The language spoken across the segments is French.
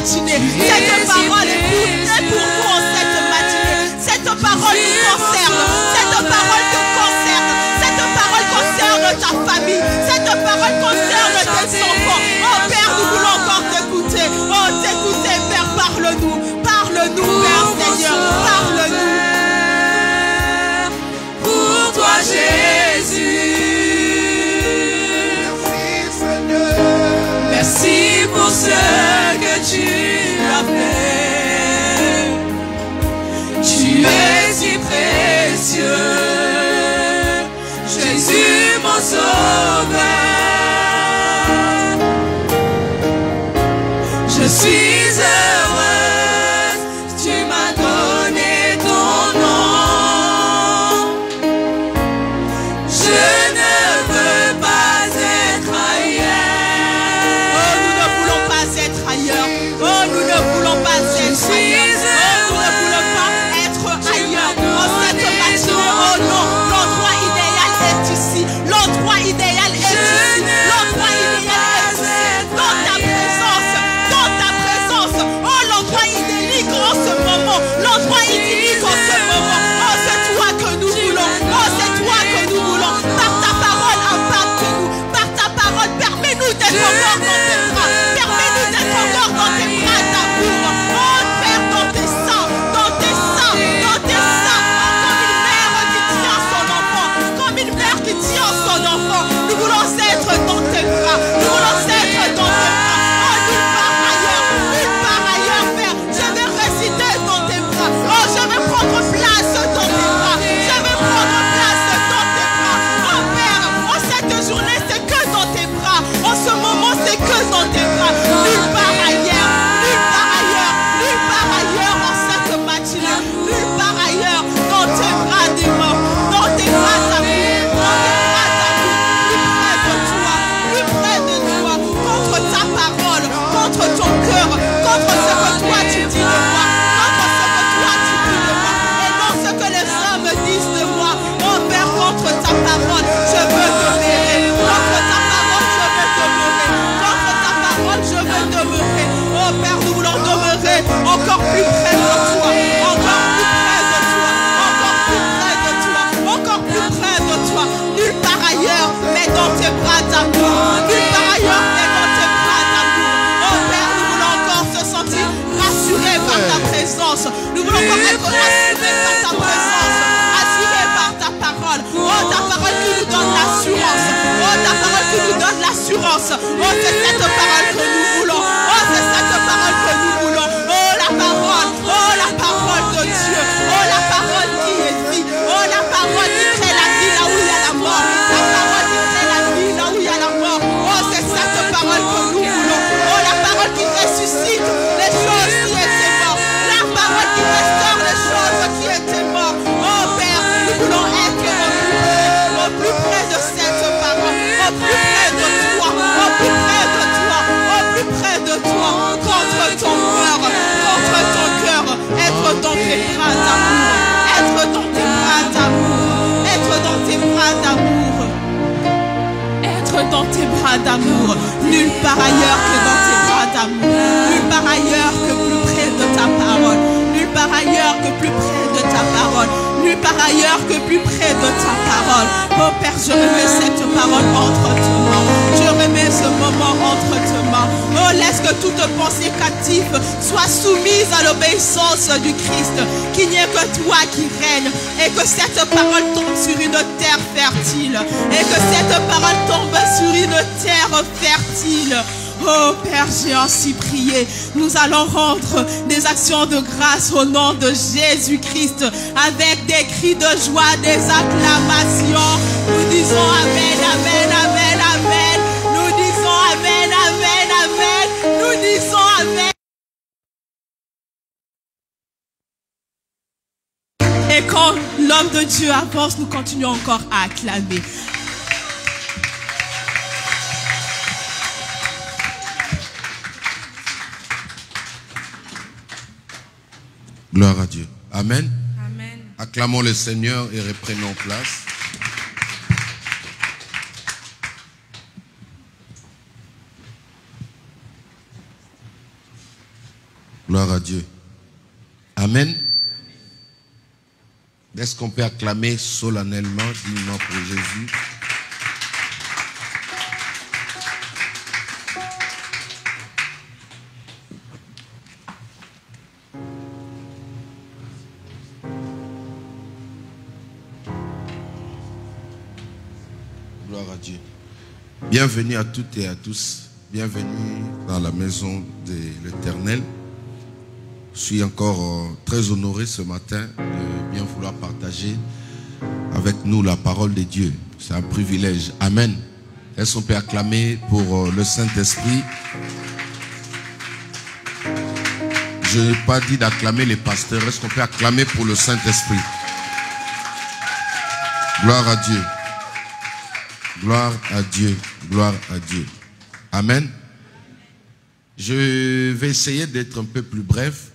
matinée. Cette parole est pour nous en cette matinée. Cette parole nous concerne. Cette parole te concerne. Cette parole concerne ta famille. Cette parole concerne tes enfants. Oh Père, nous voulons encore t'écouter. Oh, t'écouter, Père, parle-nous. Parle-nous, Père Seigneur. Parle-nous. Pour toi, Jésus. Merci pour ce que tu as fait. Tu es si précieux, Jésus mon sauveur. Je suis heureuse, tu m'as donné ton nom. Je ne veux pas être ailleurs. Oh, nous ne voulons pas être ailleurs. Oh, nous ne voulons pas être ailleurs. Oh, nous ne voulons pas être ailleurs. Oh, cette matinée, oh non, l'endroit idéal est ici. L'endroit idéal est ici. L'endroit idéal est ici. Dans ta présence. Dans ta présence. Oh, l'endroit idyllique en ce moment. L'endroit idyllique en ce moment. Oh, c'est toi que nous voulons. Oh, c'est toi que nous voulons. Par ta parole, impacte-nous. Par ta parole, permets-nous d'être encore dans tes bras. Permets-nous d'être encore dans tes bras d'amour. Oh, Père, dans tes seins. Dans tes seins. Dans tes seins. Comme une mère qui tient son enfant. Nous voulons être dans tes bras. Nous voulons être dans tes bras. Oh, nulle part ailleurs. Nulle part ailleurs, Père. Je vais résider dans tes bras. Oh, je vais prendre place dans tes bras. Je vais prendre place dans tes bras. Oh, Père, en cette journée, c'est que dans tes bras. En ce moment, c'est que dans tes bras. Nulle part ailleurs. Nulle part ailleurs. Nulle part ailleurs en cette matinée. Nulle part ailleurs. Dans tes bras des morts. Dans tes bras d'amour. Dans tes bras d'amour. Plus près de toi. Contre ta parole. Contre ton cœur. Contre ce que toi tu dis de moi. Contre ce que toi tu dis de moi. Et non ce que les hommes disent de moi. Oh Père, contre ta parole, je veux demeurer. Contre ta parole, je veux demeurer. Contre ta parole, je veux demeurer. Oh Père, nous voulons demeurer encore plus près de toi. Encore plus près de toi. Encore plus près de toi. Encore plus près de toi. Nulle part ailleurs, mais dans tes bras d'amour. Nulle part ailleurs, mais dans tes bras d'amour. Oh Père, nous voulons encore se sentir rassurés par ta présence. Nous voulons encore être rassurés par ta présence. Assurés par ta parole. Oh, ta parole qui nous donne l'assurance. Oh, ta parole qui nous donne l'assurance. Oh, c'est cette parole que nous voulons. Oh, c'est cette parole que nous voulons. Oh, la parole. Oh, la parole de Dieu. Oh, la parole qui est vie. Oh, la parole qui crée la vie là où il y a la mort. La parole qui crée la vie là où il y a la mort. Oh, c'est cette parole que nous voulons. Oh, la parole qui ressuscite les choses qui étaient mortes. La parole qui restaure les choses qui étaient mortes. Oh, Père, nous voulons être au plus près de cette parole. Au plus près de toi. Au plus près de toi. Au plus près de toi. Contre ton cœur. Contre ton cœur. Être dans tes bras d'amour. Être dans tes bras d'amour. Être dans tes bras d'amour. Être dans tes bras d'amour. Nulle part ailleurs que dans tes bras d'amour. Nulle part ailleurs que plus près de ta parole. Nulle part ailleurs que plus près de ta parole. Nulle part ailleurs que plus près de ta parole. Oh Père, je remets cette parole entre tes mains. Je remets ce moment entre tes mains. Oh, laisse que toute pensée captive soit soumise à l'obéissance du Christ. Qu'il n'y ait que toi qui règne. Et que cette parole tombe sur une terre fertile. Et que cette parole tombe sur une terre fertile. Oh Père, j'ai ainsi prié. Nous allons rendre des actions de grâce au nom de Jésus-Christ avec des cris de joie, des acclamations. Nous disons Amen, Amen, Amen, Amen. Nous disons Amen, Amen, Amen. Nous disons Amen. Et quand l'homme de Dieu avance, nous continuons encore à acclamer. Gloire à Dieu. Amen. Amen. Acclamons le Seigneur et reprenons place. Gloire à Dieu. Amen. Est-ce qu'on peut acclamer solennellement, dignement pour Jésus? Gloire à Dieu. Bienvenue à toutes et à tous. Bienvenue dans la maison de l'Éternel. Je suis encore très honoré ce matin de bien vouloir partager avec nous la parole de Dieu. C'est un privilège. Amen. Est-ce qu'on peut acclamer pour le Saint-Esprit? Je n'ai pas dit d'acclamer les pasteurs. Est-ce qu'on peut acclamer pour le Saint-Esprit? Gloire à Dieu. Gloire à Dieu. Gloire à Dieu. Amen. Je vais essayer d'être un peu plus bref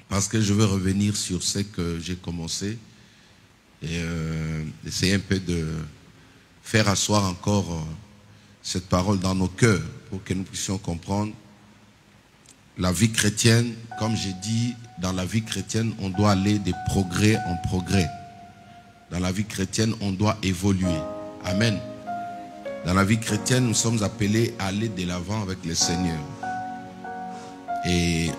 parce que je veux revenir sur ce que j'ai commencé et essayer un peu de faire asseoir encore cette parole dans nos cœurs pour que nous puissions comprendre la vie chrétienne. Comme j'ai dit, dans la vie chrétienne, on doit aller de progrès en progrès. Dans la vie chrétienne, on doit évoluer. Amen. Dans la vie chrétienne, nous sommes appelés à aller de l'avant avec le Seigneur. Et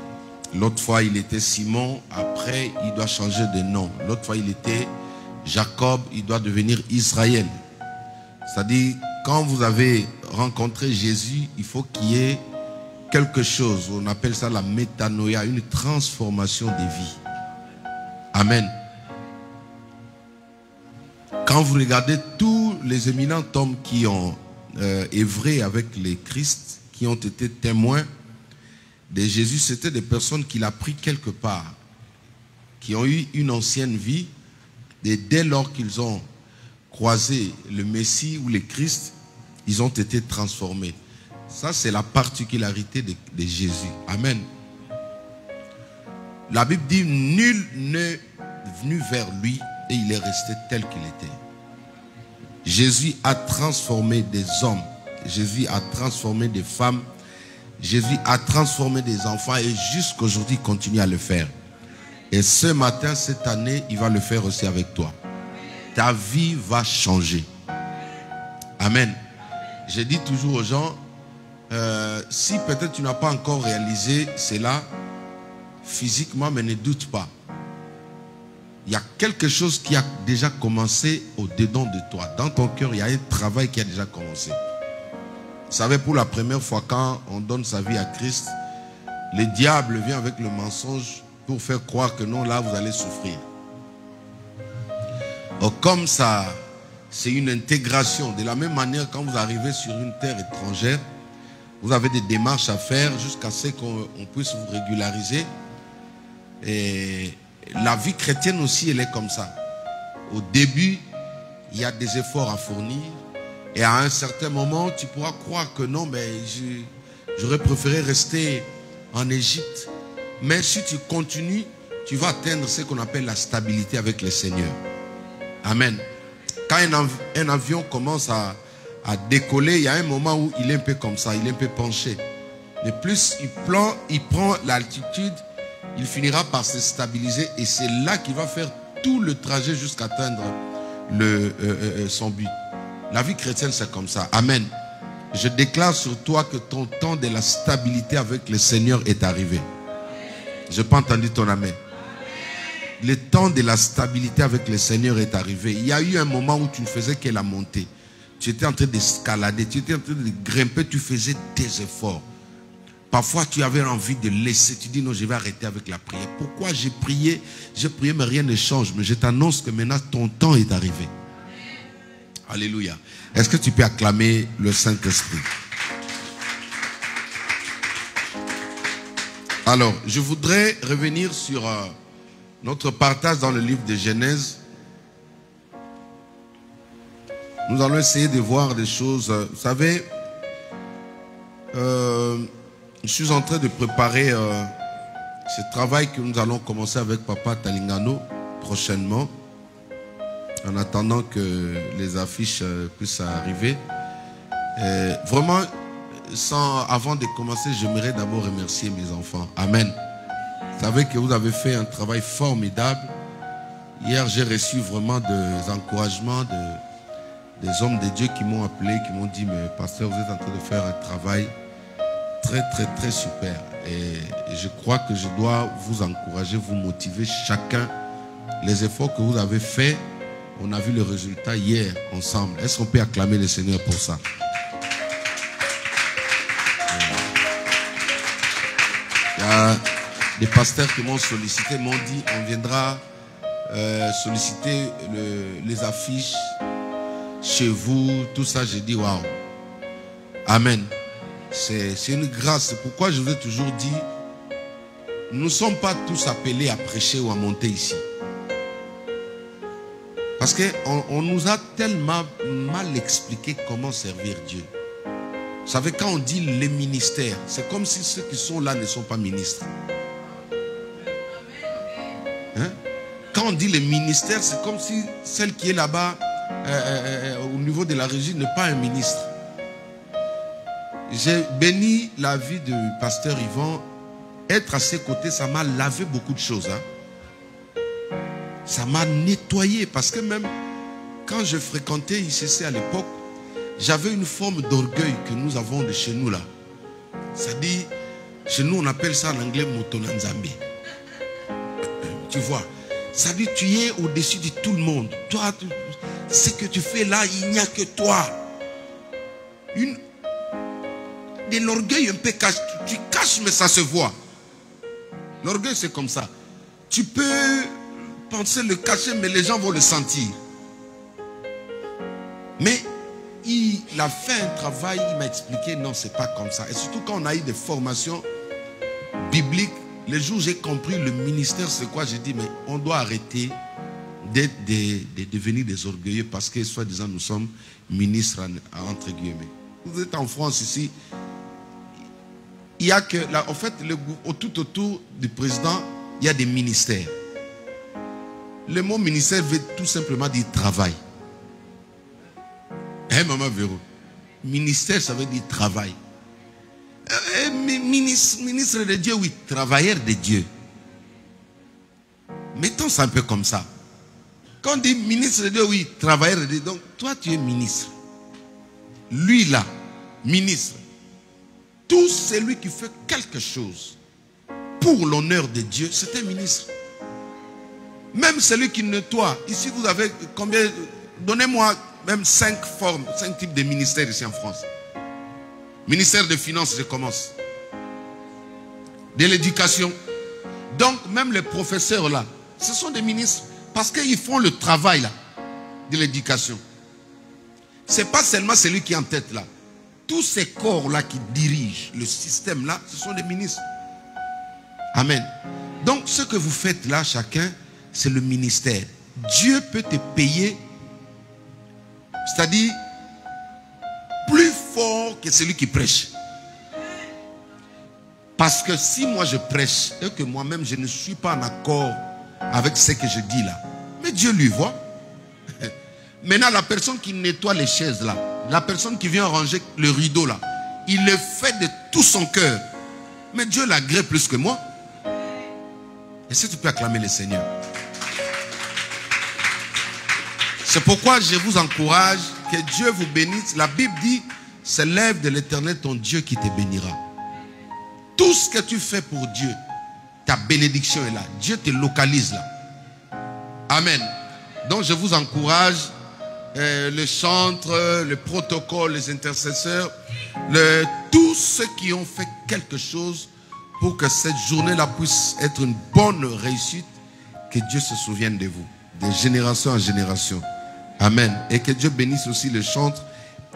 l'autre fois, il était Simon. Après, il doit changer de nom. L'autre fois, il était Jacob. Il doit devenir Israël. C'est-à-dire, quand vous avez rencontré Jésus, il faut qu'il y ait quelque chose. On appelle ça la métanoïa, une transformation des vies. Amen. Quand vous regardez tous les éminents hommes qui ont œuvré avec les Christ, qui ont été témoins de Jésus, c'était des personnes qu'il a pris quelque part, qui ont eu une ancienne vie, et dès lors qu'ils ont croisé le Messie ou le Christ, ils ont été transformés. Ça, c'est la particularité de Jésus. Amen. La Bible dit, nul n'est venu vers lui et il est resté tel qu'il était. Jésus a transformé des hommes. Jésus a transformé des femmes. Jésus a transformé des enfants et jusqu'aujourd'hui, il continue à le faire. Et ce matin, cette année, il va le faire aussi avec toi. Ta vie va changer. Amen. Je dis toujours aux gens, si peut-être tu n'as pas encore réalisé cela physiquement, mais ne doute pas. Il y a quelque chose qui a déjà commencé au-dedans de toi. Dans ton cœur, il y a un travail qui a déjà commencé. Vous savez, pour la première fois, quand on donne sa vie à Christ, le diable vient avec le mensonge pour faire croire que non, là, vous allez souffrir. Donc, comme ça, c'est une intégration. De la même manière, quand vous arrivez sur une terre étrangère, vous avez des démarches à faire jusqu'à ce qu'on puisse vous régulariser. Et la vie chrétienne aussi, elle est comme ça. Au début, il y a des efforts à fournir. Et à un certain moment, tu pourras croire que non, mais j'aurais préféré rester en Égypte. Mais si tu continues, tu vas atteindre ce qu'on appelle la stabilité avec le Seigneur. Amen. Quand un avion commence à décoller, il y a un moment où il est un peu comme ça, il est un peu penché. Mais plus il prend l'altitude, il finira par se stabiliser et c'est là qu'il va faire tout le trajet jusqu'à atteindre son but. La vie chrétienne, c'est comme ça. Amen. Je déclare sur toi que ton temps de la stabilité avec le Seigneur est arrivé. Je n'ai pas entendu ton amen. Le temps de la stabilité avec le Seigneur est arrivé. Il y a eu un moment où tu ne faisais que la montée. Tu étais en train d'escalader, tu étais en train de grimper, tu faisais des efforts. Parfois, tu avais envie de laisser. Tu dis, non, je vais arrêter avec la prière. Pourquoi j'ai prié, mais rien ne change. Mais je t'annonce que maintenant, ton temps est arrivé. Alléluia. Est-ce que tu peux acclamer le Saint-Esprit? Alors, je voudrais revenir sur notre partage dans le livre de Genèse. Nous allons essayer de voir des choses. Vous savez, je suis en train de préparer ce travail que nous allons commencer avec Papa Talingano prochainement. En attendant que les affiches puissent arriver. Vraiment, avant de commencer, j'aimerais d'abord remercier mes enfants. Amen. Vous savez que vous avez fait un travail formidable. Hier, j'ai reçu vraiment des encouragements des hommes de Dieu qui m'ont appelé, qui m'ont dit, mais pasteur, vous êtes en train de faire un travail très, très, très super. Et je crois que je dois vous encourager, vous motiver chacun. Les efforts que vous avez faits, on a vu le résultat hier ensemble. Est-ce qu'on peut acclamer le Seigneur pour ça? Il y a des pasteurs qui m'ont sollicité, m'ont dit, on viendra solliciter les affiches chez vous, tout ça. J'ai dit, waouh. Amen. C'est une grâce. C'est pourquoi je vous ai toujours dit, nous ne sommes pas tous appelés à prêcher ou à monter ici. Parce qu'on nous a tellement mal expliqué comment servir Dieu. Vous savez, quand on dit les ministères, c'est comme si ceux qui sont là ne sont pas ministres. Hein? Quand on dit les ministères, c'est comme si celle qui est là-bas, au niveau de la régie, n'est pas un ministre. J'ai béni la vie du pasteur Yvan. Être à ses côtés, ça m'a lavé beaucoup de choses. Hein? Ça m'a nettoyé. Parce que même quand je fréquentais ICC à l'époque, j'avais une forme d'orgueil que nous avons de chez nous là. C'est-à-dire, chez nous on appelle ça en anglais motonanzambe. Tu vois, c'est-à-dire tu es au-dessus de tout le monde. Toi, ce que tu fais là, il n'y a que toi. De l'orgueil un peu caché. Tu caches mais ça se voit. L'orgueil c'est comme ça. Tu peux penser le cacher mais les gens vont le sentir. Mais il a fait un travail, il m'a expliqué, non, c'est pas comme ça. Et surtout quand on a eu des formations bibliques, les jours où j'ai compris le ministère, c'est quoi, j'ai dit, mais on doit arrêter de devenir des orgueilleux parce que, soi-disant, nous sommes ministres, entre guillemets. Vous êtes en France ici, il y a que, là, en fait, tout autour du président, il y a des ministères. Le mot ministère veut tout simplement dire travail. Hein, maman Véro? Ministère, ça veut dire travail. Ministre de Dieu, oui, travailleur de Dieu. Mettons ça un peu comme ça. Quand on dit ministre de Dieu, oui, travailleur de Dieu. Donc, toi, tu es ministre. Lui, là, ministre. Tout celui qui fait quelque chose pour l'honneur de Dieu, c'est un ministre. Même celui qui nettoie. Ici, vous avez combien? Donnez-moi même 5 formes, 5 types de ministères ici en France. Ministère des Finances, je commence. De l'éducation. Donc, même les professeurs là, ce sont des ministres. Parce qu'ils font le travail là, de l'éducation. Ce n'est pas seulement celui qui est en tête là. Tous ces corps là qui dirigent le système là, ce sont des ministres. Amen. Donc, ce que vous faites là, chacun, c'est le ministère. Dieu peut te payer, c'est-à-dire plus fort que celui qui prêche. Parce que si moi je prêche et que moi-même je ne suis pas en accord avec ce que je dis là, mais Dieu lui voit. Maintenant la personne qui nettoie les chaises là, la personne qui vient ranger le rideau là, il le fait de tout son cœur. Mais Dieu l'agrée plus que moi. Et si tu peux acclamer le Seigneur. C'est pourquoi je vous encourage, que Dieu vous bénisse. La Bible dit, c'est l'œuvre de l'Éternel ton Dieu qui te bénira. Tout ce que tu fais pour Dieu, ta bénédiction est là. Dieu te localise là. Amen. Donc je vous encourage, le chantre, le protocole, les intercesseurs, tous ceux qui ont fait quelque chose pour que cette journée-là puisse être une bonne réussite, que Dieu se souvienne de vous, de génération en génération. Amen. Et que Dieu bénisse aussi les chantres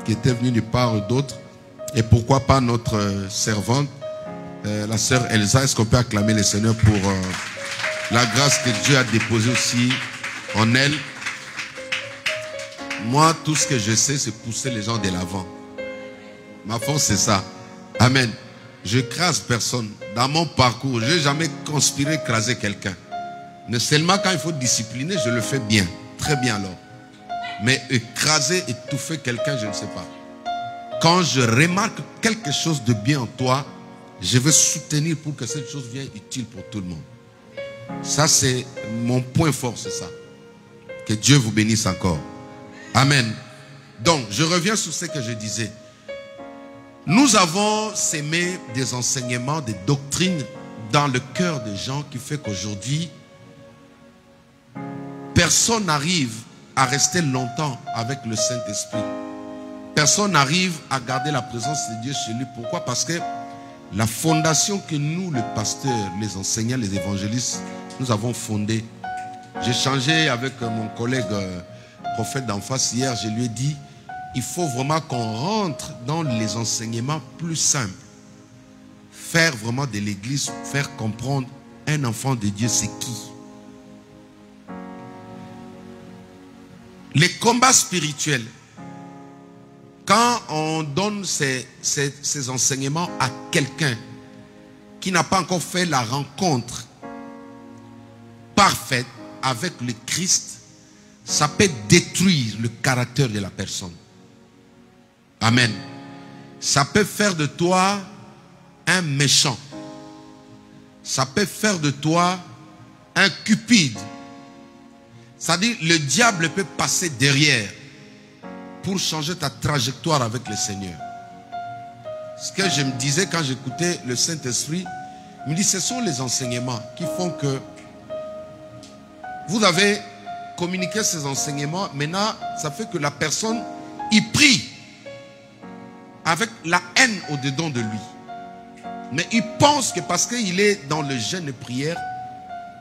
qui étaient venus de part d'autres. Et pourquoi pas notre servante, la sœur Elsa. Est-ce qu'on peut acclamer le Seigneur pour la grâce que Dieu a déposée aussi en elle? Moi, tout ce que je sais, c'est pousser les gens de l'avant. Ma force, c'est ça. Amen. Je crase personne. Dans mon parcours, je n'ai jamais conspiré écraser quelqu'un. Mais seulement quand il faut discipliner, je le fais bien. Très bien alors. Mais écraser, étouffer quelqu'un, je ne sais pas. quand je remarque quelque chose de bien en toi, je veux soutenir pour que cette chose vienne utile pour tout le monde. Ça, c'est mon point fort, c'est ça. Que Dieu vous bénisse encore. Amen. Donc, je reviens sur ce que je disais. Nous avons sémé des enseignements, des doctrines dans le cœur des gens qui fait qu'aujourd'hui, personne n'arrive à rester longtemps avec le Saint-Esprit. Personne n'arrive à garder la présence de Dieu chez lui. Pourquoi? Parce que la fondation que nous, les pasteurs, les enseignants, les évangélistes, nous avons fondée. J'ai échangé avec mon collègue prophète d'en face hier. Je lui ai dit, il faut vraiment qu'on rentre dans les enseignements plus simples. Faire vraiment de l'église, faire comprendre un enfant de Dieu, c'est qui? Les combats spirituels, quand on donne ces enseignements à quelqu'un qui n'a pas encore fait la rencontre parfaite avec le Christ, ça peut détruire le caractère de la personne. Amen. Ça peut faire de toi un méchant. Ça peut faire de toi un cupide. C'est-à-dire, le diable peut passer derrière pour changer ta trajectoire avec le Seigneur. Ce que je me disais quand j'écoutais le Saint-Esprit, il me dit, ce sont les enseignements qui font que vous avez communiqué ces enseignements. Maintenant, ça fait que la personne, il prie avec la haine au-dedans de lui. Mais il pense que parce qu'il est dans le jeûne et prière,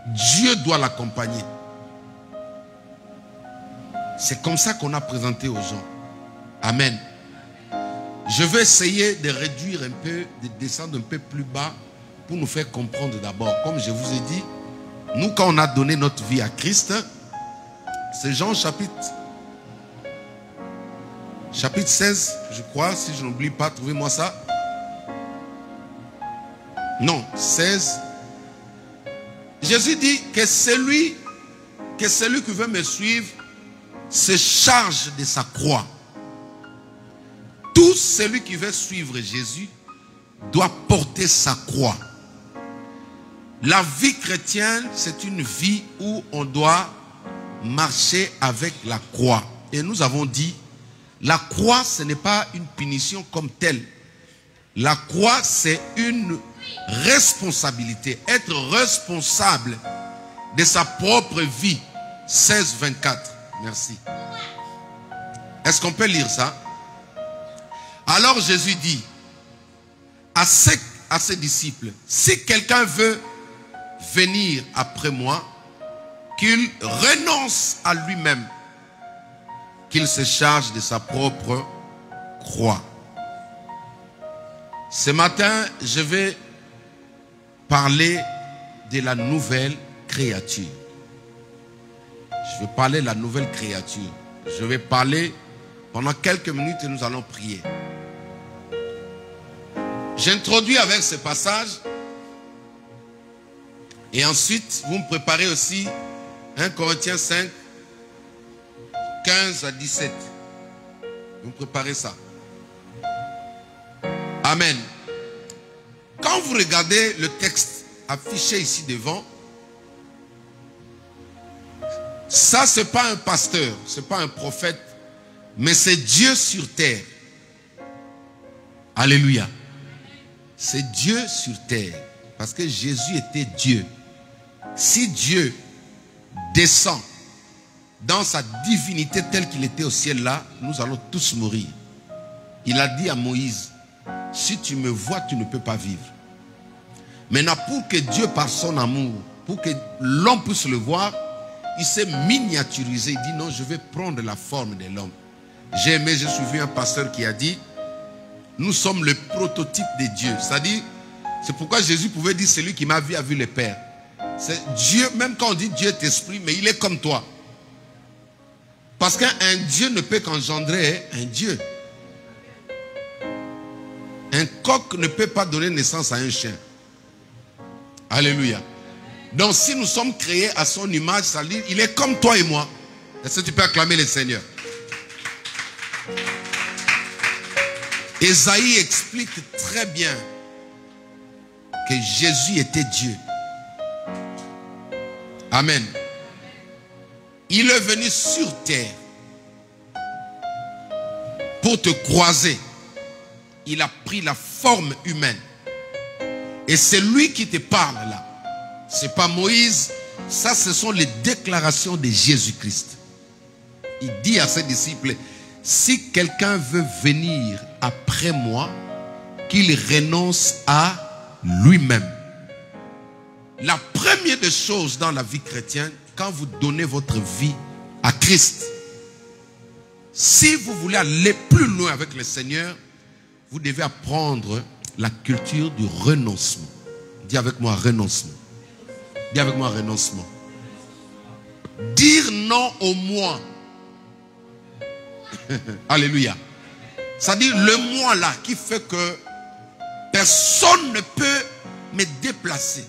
Dieu doit l'accompagner. C'est comme ça qu'on a présenté aux gens. Amen. Je vais essayer de réduire un peu, de descendre un peu plus bas pour nous faire comprendre d'abord. Comme je vous ai dit, nous quand on a donné notre vie à Christ, c'est Jean chapitre 16, je crois, si je n'oublie pas, trouvez-moi ça. Non, 16. Jésus dit que celui qui veut me suivre se charge de sa croix. Tout celui qui veut suivre Jésus doit porter sa croix. La vie chrétienne, c'est une vie où on doit marcher avec la croix. Et nous avons dit, la croix, ce n'est pas une punition comme telle. La croix, c'est une responsabilité. Être responsable de sa propre vie. 16, 24. Merci. Est-ce qu'on peut lire ça? Alors Jésus dit à ses disciples, si quelqu'un veut venir après moi, qu'il renonce à lui-même, qu'il se charge de sa propre croix. Ce matin, je vais parler de la nouvelle créature. Je vais parler de la nouvelle créature. Je vais parler pendant quelques minutes et nous allons prier. J'introduis avec ce passage. Et ensuite, vous me préparez aussi 1 Corinthiens 5, 15 à 17. Vous me préparez ça. Amen. Quand vous regardez le texte affiché ici devant, ça, ce n'est pas un pasteur, ce n'est pas un prophète, mais c'est Dieu sur terre. Alléluia. C'est Dieu sur terre. Parce que Jésus était Dieu. Si Dieu descend dans sa divinité telle qu'il était au ciel là, nous allons tous mourir. Il a dit à Moïse, si tu me vois, tu ne peux pas vivre. Maintenant, pour que Dieu, par son amour, pour que l'homme puisse le voir, il s'est miniaturisé. Il dit non, je vais prendre la forme de l'homme. J'ai aimé, j'ai suivi un pasteur qui a dit, nous sommes le prototype de Dieu. C'est-à-dire, c'est pourquoi Jésus pouvait dire, celui qui m'a vu a vu le Père. C'est Dieu, même quand on dit Dieu est esprit, mais il est comme toi. Parce qu'un Dieu ne peut qu'engendrer un Dieu. Un coq ne peut pas donner naissance à un chien. Alléluia. Donc si nous sommes créés à son image, ça dit, il est comme toi et moi. Est-ce que tu peux acclamer le Seigneur? Ésaïe explique très bien que Jésus était Dieu. Amen. Il est venu sur terre pour te croiser. Il a pris la forme humaine. Et c'est lui qui te parle là. C'est pas Moïse. Ça, ce sont les déclarations de Jésus-Christ. Il dit à ses disciples, si quelqu'un veut venir après moi, qu'il renonce à lui-même. La première des choses dans la vie chrétienne, quand vous donnez votre vie à Christ, si vous voulez aller plus loin avec le Seigneur, vous devez apprendre la culture du renoncement. Dis avec moi renoncement. Dis avec moi renoncement. Dire non au moi. Alléluia. C'est-à-dire le moi là qui fait que personne ne peut me déplacer.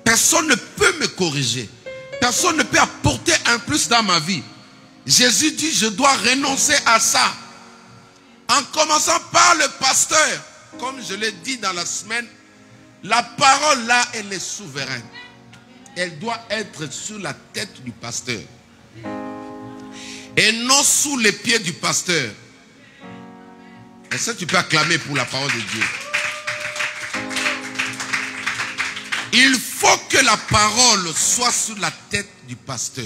Personne ne peut me corriger. Personne ne peut apporter un plus dans ma vie. Jésus dit, je dois renoncer à ça. En commençant par le pasteur. Comme je l'ai dit dans la semaine, la parole là, elle est souveraine. Elle doit être sur la tête du pasteur. Et non sous les pieds du pasteur. Est-ce que tu peux acclamer pour la parole de Dieu? Il faut que la parole soit sur la tête du pasteur.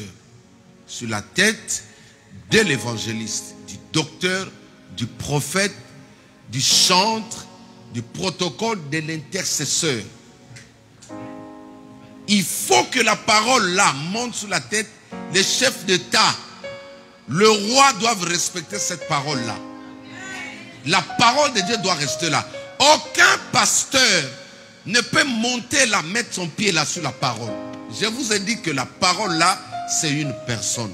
Sur la tête de l'évangéliste, du docteur, du prophète, du chantre, du protocole de l'intercesseur. Il faut que la parole là monte sur la tête des chefs d'État. Le roi doit respecter cette parole là. La parole de Dieu doit rester là. Aucun pasteur ne peut monter là, mettre son pied là sur la parole. Je vous ai dit que la parole là, c'est une personne.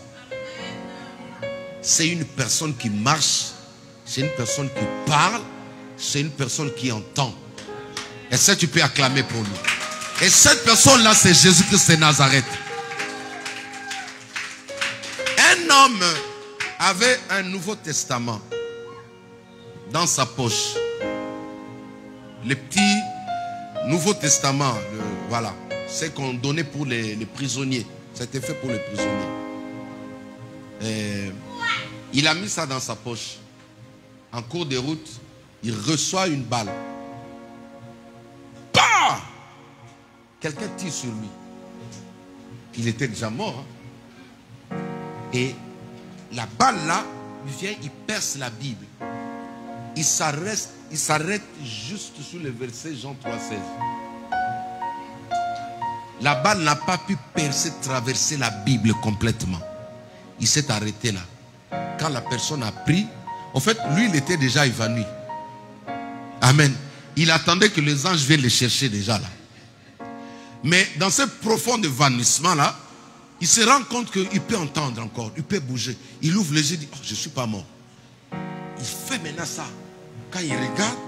C'est une personne qui marche. C'est une personne qui parle. C'est une personne qui entend. Et ça, tu peux acclamer pour nous. Et cette personne-là, c'est Jésus-Christ de Nazareth. Un homme avait un Nouveau Testament dans sa poche. Le petit Nouveau Testament, voilà, c'est qu'on donnait pour les prisonniers. C'était fait pour les prisonniers. Et il a mis ça dans sa poche. En cours de route, il reçoit une balle. Bah! Quelqu'un tire sur lui. Il était déjà mort. Hein? Et la balle là, il vient, il perce la Bible. Il s'arrête juste sur le verset Jean 3,16. La balle n'a pas pu percer, traverser la Bible complètement. Il s'est arrêté là. Quand la personne a pris, en fait, lui, il était déjà évanoui. Amen. Il attendait que les anges viennent le chercher déjà là. Mais dans ce profond évanouissement là, il se rend compte qu'il peut entendre encore, il peut bouger. Il ouvre les yeux et dit, oh, je ne suis pas mort. Il fait maintenant ça. Quand il regarde,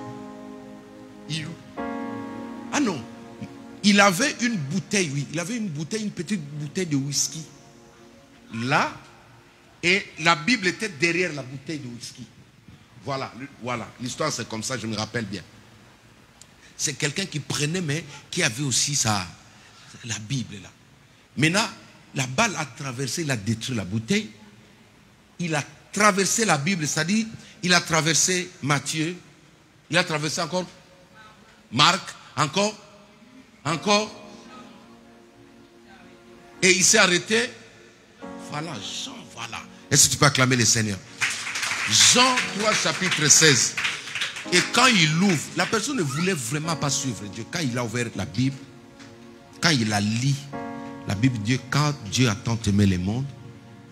ah non, il avait une bouteille, oui. Il avait une bouteille, une petite bouteille de whisky. Là, et la Bible était derrière la bouteille de whisky. Voilà, voilà. L'histoire c'est comme ça, je me rappelle bien. C'est quelqu'un qui prenait, mais qui avait aussi la Bible là. Maintenant, la balle a traversé, il a détruit la bouteille. Il a traversé la Bible, c'est-à-dire, il a traversé Matthieu. Il a traversé encore Marc, encore. Et il s'est arrêté. Voilà, Jean, voilà. Est-ce que tu peux acclamer le Seigneur? Jean 3, chapitre 16. Et quand il l'ouvre, la personne ne voulait vraiment pas suivre Dieu. Quand il a ouvert la Bible, quand il la lit, la Bible dit, quand Dieu a tant aimé le monde,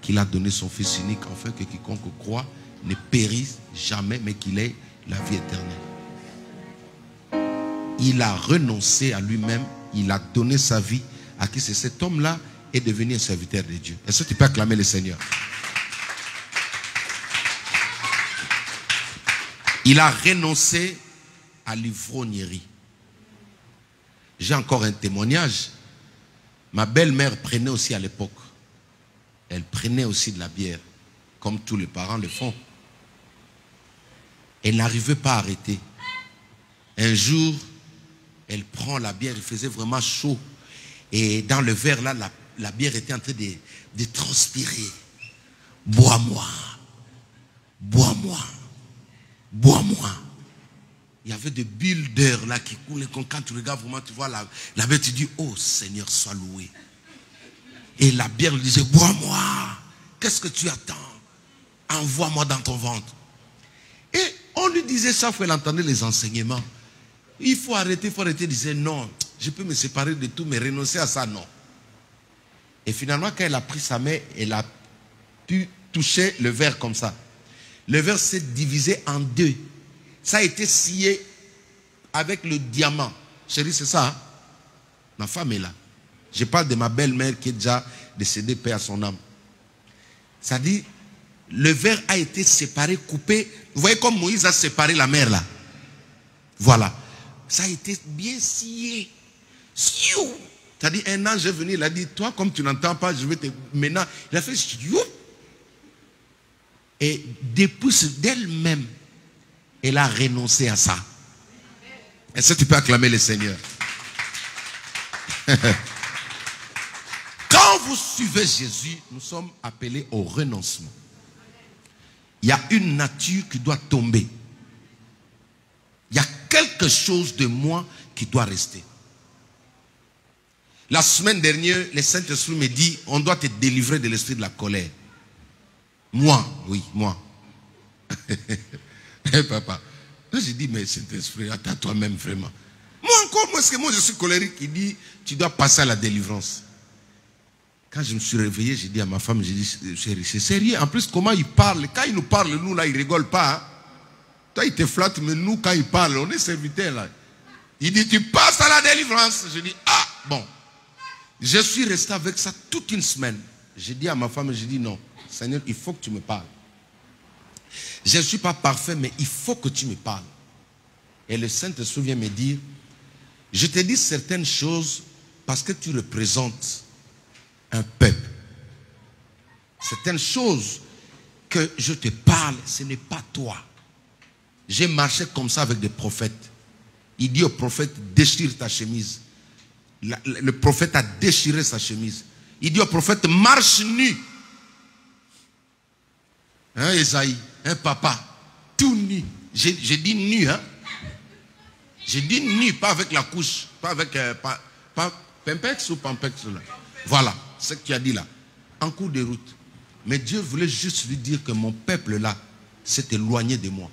qu'il a donné son Fils unique, afin que quiconque croit ne périsse jamais, mais qu'il ait la vie éternelle. Il a renoncé à lui-même, il a donné sa vie à qui? C'est cet homme-là est devenu un serviteur de Dieu. Est-ce que tu peux acclamer le Seigneur? Il a renoncé à l'ivrognerie. J'ai encore un témoignage. Ma belle-mère prenait aussi à l'époque. Elle prenait aussi de la bière, comme tous les parents le font. Elle n'arrivait pas à arrêter. Un jour, elle prend la bière, il faisait vraiment chaud. Et dans le verre, là, la bière était en train de transpirer. Bois-moi. Bois-moi. Bois-moi. Il y avait des bulles d'air là qui coulaient. Quand tu regardes vraiment, tu vois la bière, tu dis, oh Seigneur, sois loué. Et la bière lui disait, bois-moi. Qu'est-ce que tu attends? Envoie-moi dans ton ventre. Et on lui disait ça, il entendait les enseignements. Il faut arrêter, il faut arrêter. Il disait, non, je peux me séparer de tout, mais renoncer à ça, non. Et finalement, quand elle a pris sa main, elle a pu toucher le verre comme ça. Le verre s'est divisé en deux. Ça a été scié avec le diamant. Chérie, c'est ça, hein? Ma femme est là. Je parle de ma belle-mère qui est déjà décédée, paix à son âme. Ça dit, le verre a été séparé, coupé. Vous voyez comme Moïse a séparé la mer là. Voilà. Ça a été bien scié. C'est-à-dire, un ange est venu, il a dit, toi, comme tu n'entends pas, je vais te... Maintenant, il a fait... Et depuis d'elle-même, elle a renoncé à ça. Est-ce que tu peux acclamer le Seigneur? Quand vous suivez Jésus, nous sommes appelés au renoncement. Il y a une nature qui doit tomber. Il y a quelque chose de moi qui doit rester. La semaine dernière, le Saint-Esprit me dit, on doit te délivrer de l'esprit de la colère. Moi, oui, moi. Papa, j'ai dit, mais Saint-Esprit, attends toi-même vraiment. Moi encore, parce que moi je suis colérique, il dit, tu dois passer à la délivrance. Quand je me suis réveillé, j'ai dit à ma femme, j'ai dit, chérie, c'est sérieux. En plus, comment il parle? Quand il nous parle, nous là, il rigole pas. Hein? Toi, il te flatte, mais nous, quand il parle, on est serviteurs là. Il dit, tu passes à la délivrance. Je dis, ah, bon. Je suis resté avec ça toute une semaine. J'ai dit à ma femme, j'ai dit, non, Seigneur, il faut que tu me parles. Je ne suis pas parfait, mais il faut que tu me parles. Et le Saint-Esprit vient me dire, je te dis certaines choses parce que tu représentes un peuple. Certaines choses que je te parle, ce n'est pas toi. J'ai marché comme ça avec des prophètes. Il dit au prophète, déchire ta chemise. Le prophète a déchiré sa chemise. Il dit au prophète, marche nu. Hein, Esaïe, un papa, tout nu. J'ai dit nu, hein. J'ai dit nu, pas avec la couche, pas avec pas Pempex ou Pampex là. Voilà, ce que tu as dit là, en cours de route. Mais Dieu voulait juste lui dire que mon peuple là s'est éloigné de moi.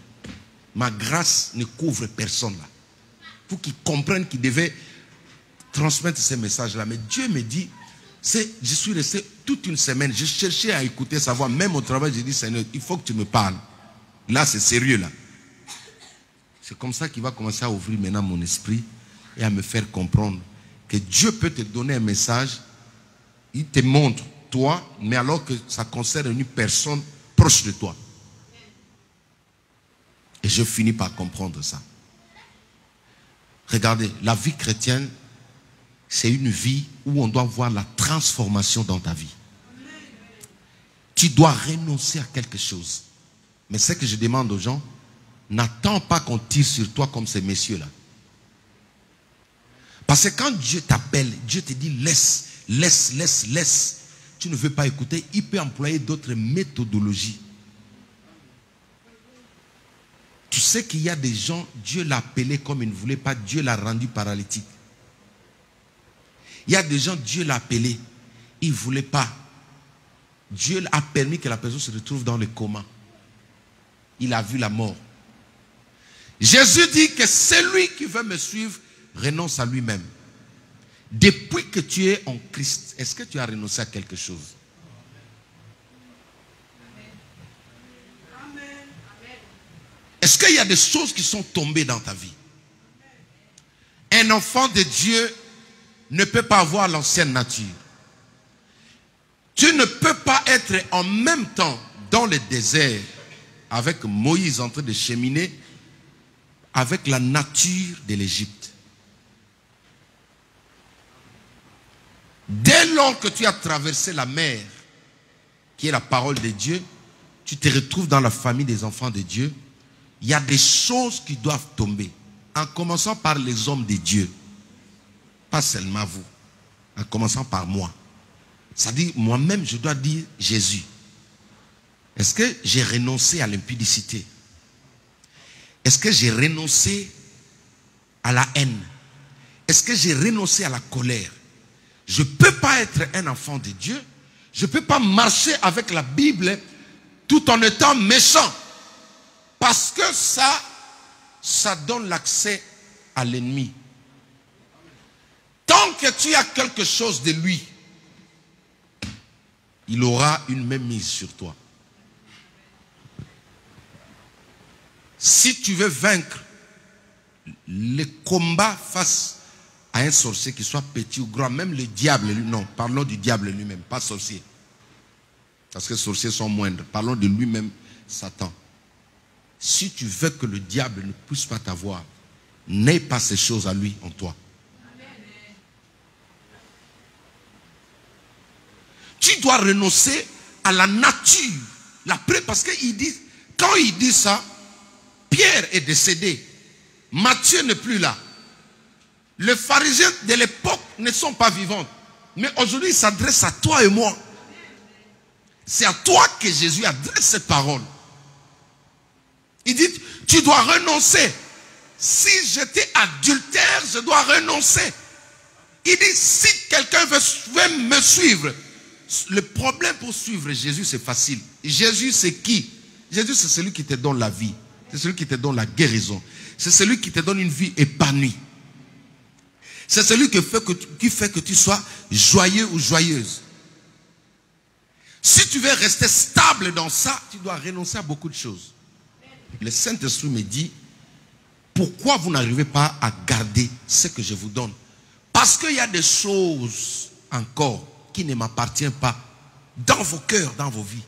Ma grâce ne couvre personne là. Pour qu'ils comprennent qu'ils devaient transmettre ces messages là. Mais Dieu me dit, je suis resté toute une semaine, je cherchais à écouter sa voix. Même au travail, j'ai dit, Seigneur, il faut que tu me parles. Là, c'est sérieux là. C'est comme ça qu'il va commencer à ouvrir maintenant mon esprit et à me faire comprendre que Dieu peut te donner un message, il te montre toi, mais alors que ça concerne une personne proche de toi. Et je finis par comprendre ça. Regardez, la vie chrétienne, c'est une vie où on doit voir la transformation dans ta vie. Tu dois renoncer à quelque chose. Mais ce que je demande aux gens, n'attends pas qu'on tire sur toi comme ces messieurs-là. Parce que quand Dieu t'appelle, Dieu te dit laisse, laisse, laisse, laisse. Tu ne veux pas écouter, il peut employer d'autres méthodologies. Tu sais qu'il y a des gens, Dieu l'a appelé comme il ne voulait pas, Dieu l'a rendu paralytique. Il y a des gens, Dieu l'a appelé, il ne voulait pas. Dieu a permis que la personne se retrouve dans le coma. Il a vu la mort. Jésus dit que celui qui veut me suivre renonce à lui-même. Depuis que tu es en Christ, est-ce que tu as renoncé à quelque chose? Est-ce qu'il y a des choses qui sont tombées dans ta vie? Un enfant de Dieu ne peut pas avoir l'ancienne nature. Tu ne peux pas être en même temps dans le désert avec Moïse en train de cheminer avec la nature de l'Égypte. Dès lors que tu as traversé la mer, qui est la parole de Dieu, tu te retrouves dans la famille des enfants de Dieu. il y a des choses qui doivent tomber. En commençant par les hommes de Dieu. Pas seulement vous. En commençant par moi. C'est-à-dire, moi-même, je dois dire Jésus. Est-ce que j'ai renoncé à l'impudicité? Est-ce que j'ai renoncé à la haine? Est-ce que j'ai renoncé à la colère? Je ne peux pas être un enfant de Dieu. Je ne peux pas marcher avec la Bible tout en étant méchant. Parce que ça donne l'accès à l'ennemi. Tant que tu as quelque chose de lui, il aura une même mise sur toi. Si tu veux vaincre le combat face à un sorcier, qui soit petit ou grand, même le diable, non, parlons du diable lui-même, pas sorcier. Parce que les sorciers sont moindres. Parlons de lui-même, Satan. Si tu veux que le diable ne puisse pas t'avoir, n'aie pas ces choses à lui en toi. Tu dois renoncer à la nature. Parce qu'il dit, quand il dit ça, Pierre est décédé. Matthieu n'est plus là. Les pharisiens de l'époque ne sont pas vivants. Mais aujourd'hui, il s'adresse à toi et moi. C'est à toi que Jésus adresse cette parole. Il dit, tu dois renoncer. Si j'étais adultère, je dois renoncer. Il dit, si quelqu'un veut me suivre, le problème pour suivre Jésus, c'est facile. Jésus, c'est qui? Jésus, c'est celui qui te donne la vie. C'est celui qui te donne la guérison. C'est celui qui te donne une vie épanouie. C'est celui qui fait que tu sois joyeux ou joyeuse. Si tu veux rester stable dans ça, tu dois renoncer à beaucoup de choses. Le Saint-Esprit me dit, pourquoi vous n'arrivez pas à garder ce que je vous donne? Parce qu'il y a des choses encore qui ne m'appartiennent pas dans vos cœurs, dans vos vies.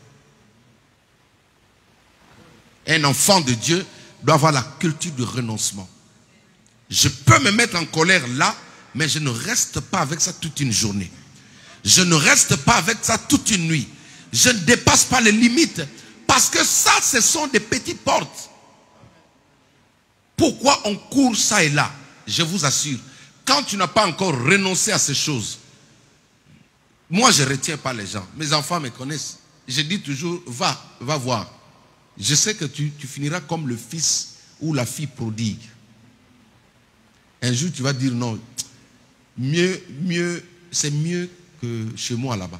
Un enfant de Dieu doit avoir la culture du renoncement. Je peux me mettre en colère là, mais je ne reste pas avec ça toute une journée. Je ne reste pas avec ça toute une nuit. Je ne dépasse pas les limites. Parce que ça, ce sont des petites portes. Pourquoi on court ça et là? Je vous assure, quand tu n'as pas encore renoncé à ces choses, moi je ne retiens pas les gens. Mes enfants me connaissent. Je dis toujours, va voir. Je sais que tu finiras comme le fils ou la fille prodigue. Un jour tu vas dire non, c'est mieux que chez moi là-bas.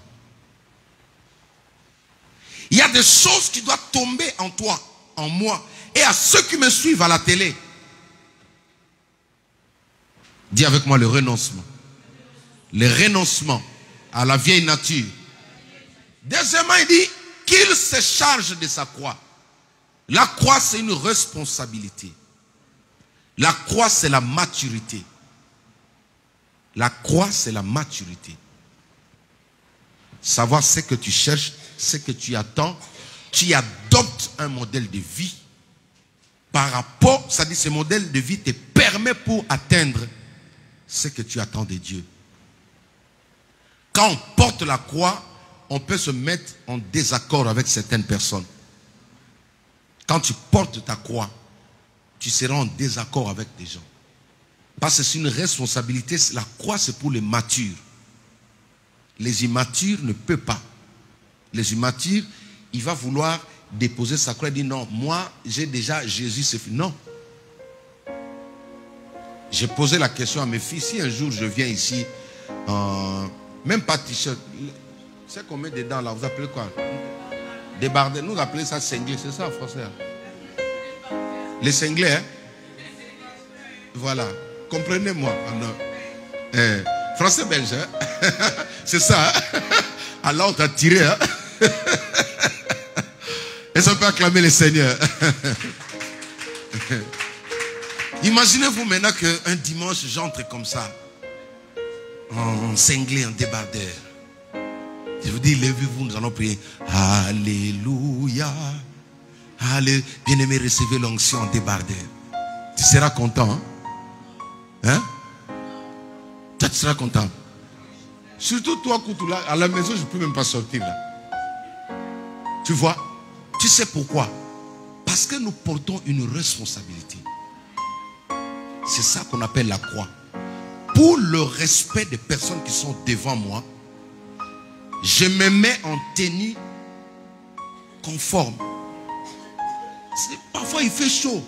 Il y a des choses qui doivent tomber en toi, en moi, et à ceux qui me suivent à la télé. Dis avec moi le renoncement. Le renoncement à la vieille nature. Deuxièmement, il dit qu'il se charge de sa croix. La croix, c'est une responsabilité. La croix, c'est la maturité. La croix, c'est la maturité. Savoir ce que tu cherches, ce que tu attends. Tu adoptes un modèle de vie par rapport, c'est-à-dire ce modèle de vie te permet pour atteindre ce que tu attends de Dieu. Quand on porte la croix, on peut se mettre en désaccord avec certaines personnes. Quand tu portes ta croix, tu seras en désaccord avec des gens. Parce que c'est une responsabilité. La croix, c'est pour les matures. Les immatures ne peuvent pas. Les immatures, il va vouloir déposer sa croix et dire non, moi, j'ai déjà Jésus, c'est fini. Non. J'ai posé la question à mes filles. Si un jour je viens ici, même pas t-shirt, c'est combien dedans là? Vous appelez quoi? Débardeur. Nous appelons ça cinglé, c'est ça en français. Hein? Les cinglés, hein? Voilà. Comprenez-moi. Français belge, hein? C'est ça. Hein? Alors on t'a tiré. Hein? Et ça peut acclamer le Seigneur. Imaginez-vous maintenant qu'un dimanche, j'entre comme ça, en cinglé, en débardeur. Je vous dis, levez-vous, nous allons prier. Alléluia. Allez, bien-aimé, recevez l'onction en débardeur. Tu seras content, hein? Hein? Toi, tu seras content. Surtout toi, Koutoula, à la maison, je ne peux même pas sortir là. Tu vois? Tu sais pourquoi? Parce que nous portons une responsabilité. C'est ça qu'on appelle la croix. Pour le respect des personnes qui sont devant moi, je me mets en tenue conforme. Parfois il fait chaud.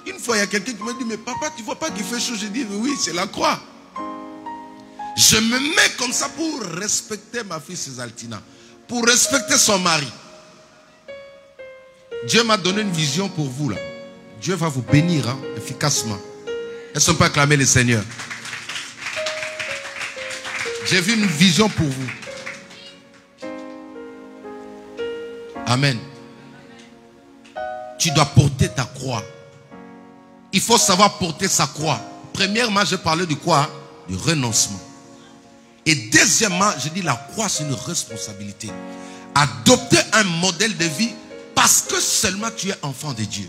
Une fois il y a quelqu'un qui m'a dit, mais papa, tu vois pas qu'il fait chaud? J'ai dit, oui, c'est la croix. Je me mets comme ça pour respecter ma fille Césaltina, pour respecter son mari. Dieu m'a donné une vision pour vous là. Dieu va vous bénir efficacement. Est-ce qu'on peut acclamer le Seigneur? J'ai vu une vision pour vous. Amen. Tu dois porter ta croix. Il faut savoir porter sa croix. Premièrement, je parlais du quoi? Du renoncement. Et deuxièmement, je dis la croix, c'est une responsabilité. Adopter un modèle de vie parce que seulement tu es enfant de Dieu.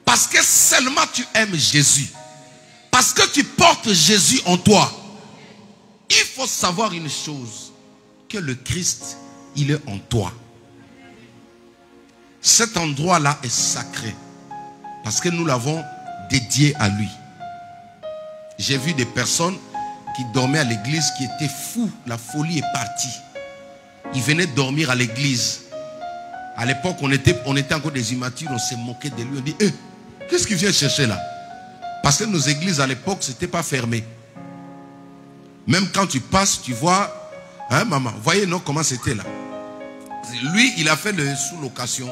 Parce que seulement tu aimes Jésus. Parce que tu portes Jésus en toi. Il faut savoir une chose, que le Christ, il est en toi. Cet endroit-là est sacré. Parce que nous l'avons dédié à lui. J'ai vu des personnes qui dormaient à l'église qui étaient fous. La folie est partie. Ils venaient dormir à l'église. À l'époque, on était encore des immatures, on s'est moqué de lui. On dit, qu'est-ce qu'il vient chercher là? Parce que nos églises à l'époque, ce n'était pas fermé. Même quand tu passes, tu vois, hein maman, voyez non comment c'était là. Lui, il a fait le sous-location.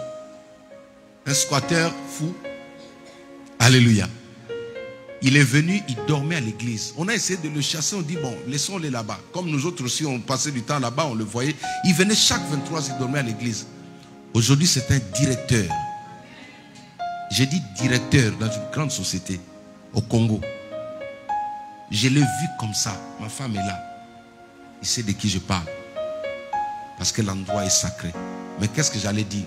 Un squatteur fou. Alléluia. Il est venu, il dormait à l'église. On a essayé de le chasser, on dit bon, laissons-le là-bas. Comme nous autres aussi, on passait du temps là-bas, on le voyait. Il venait chaque 23, il dormait à l'église. Aujourd'hui, c'est un directeur. J'ai dit directeur dans une grande société au Congo. Je l'ai vu comme ça. Ma femme est là. Il sait de qui je parle. Parce que l'endroit est sacré. Mais qu'est-ce que j'allais dire?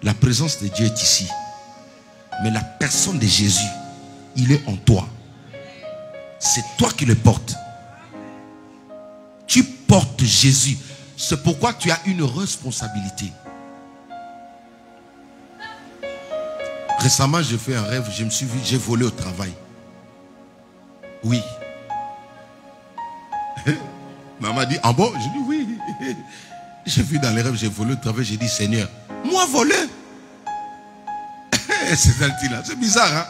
La présence de Dieu est ici. Mais la personne de Jésus, il est en toi. C'est toi qui le portes. Tu portes Jésus. C'est pourquoi tu as une responsabilité. Récemment, j'ai fait un rêve. Je me suis vu, j'ai volé au travail. Oui. Maman dit, ah bon? J'ai dit oui. J'ai vu dans les rêves, j'ai volé au travail. J'ai dit, Seigneur, moi voler? C'est bizarre, hein?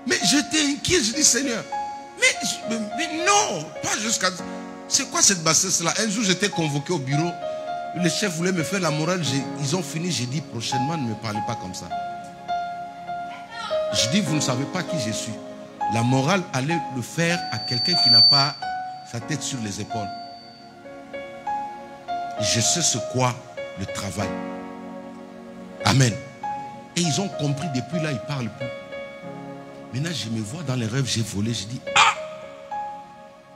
Mais j'étais inquiet, je dis Seigneur, mais non, pas jusqu'à... C'est quoi cette bassesse-là? Un jour, j'étais convoqué au bureau. Le chef voulait me faire la morale. Ils ont fini, j'ai dit, prochainement, ne me parlez pas comme ça. Je dis, vous ne savez pas qui je suis. La morale allait le faire à quelqu'un qui n'a pas sa tête sur les épaules. Je sais ce quoi le travail. Amen. Et ils ont compris, depuis là, ils ne parlent plus. Maintenant, je me vois dans les rêves, j'ai volé, je dis, ah,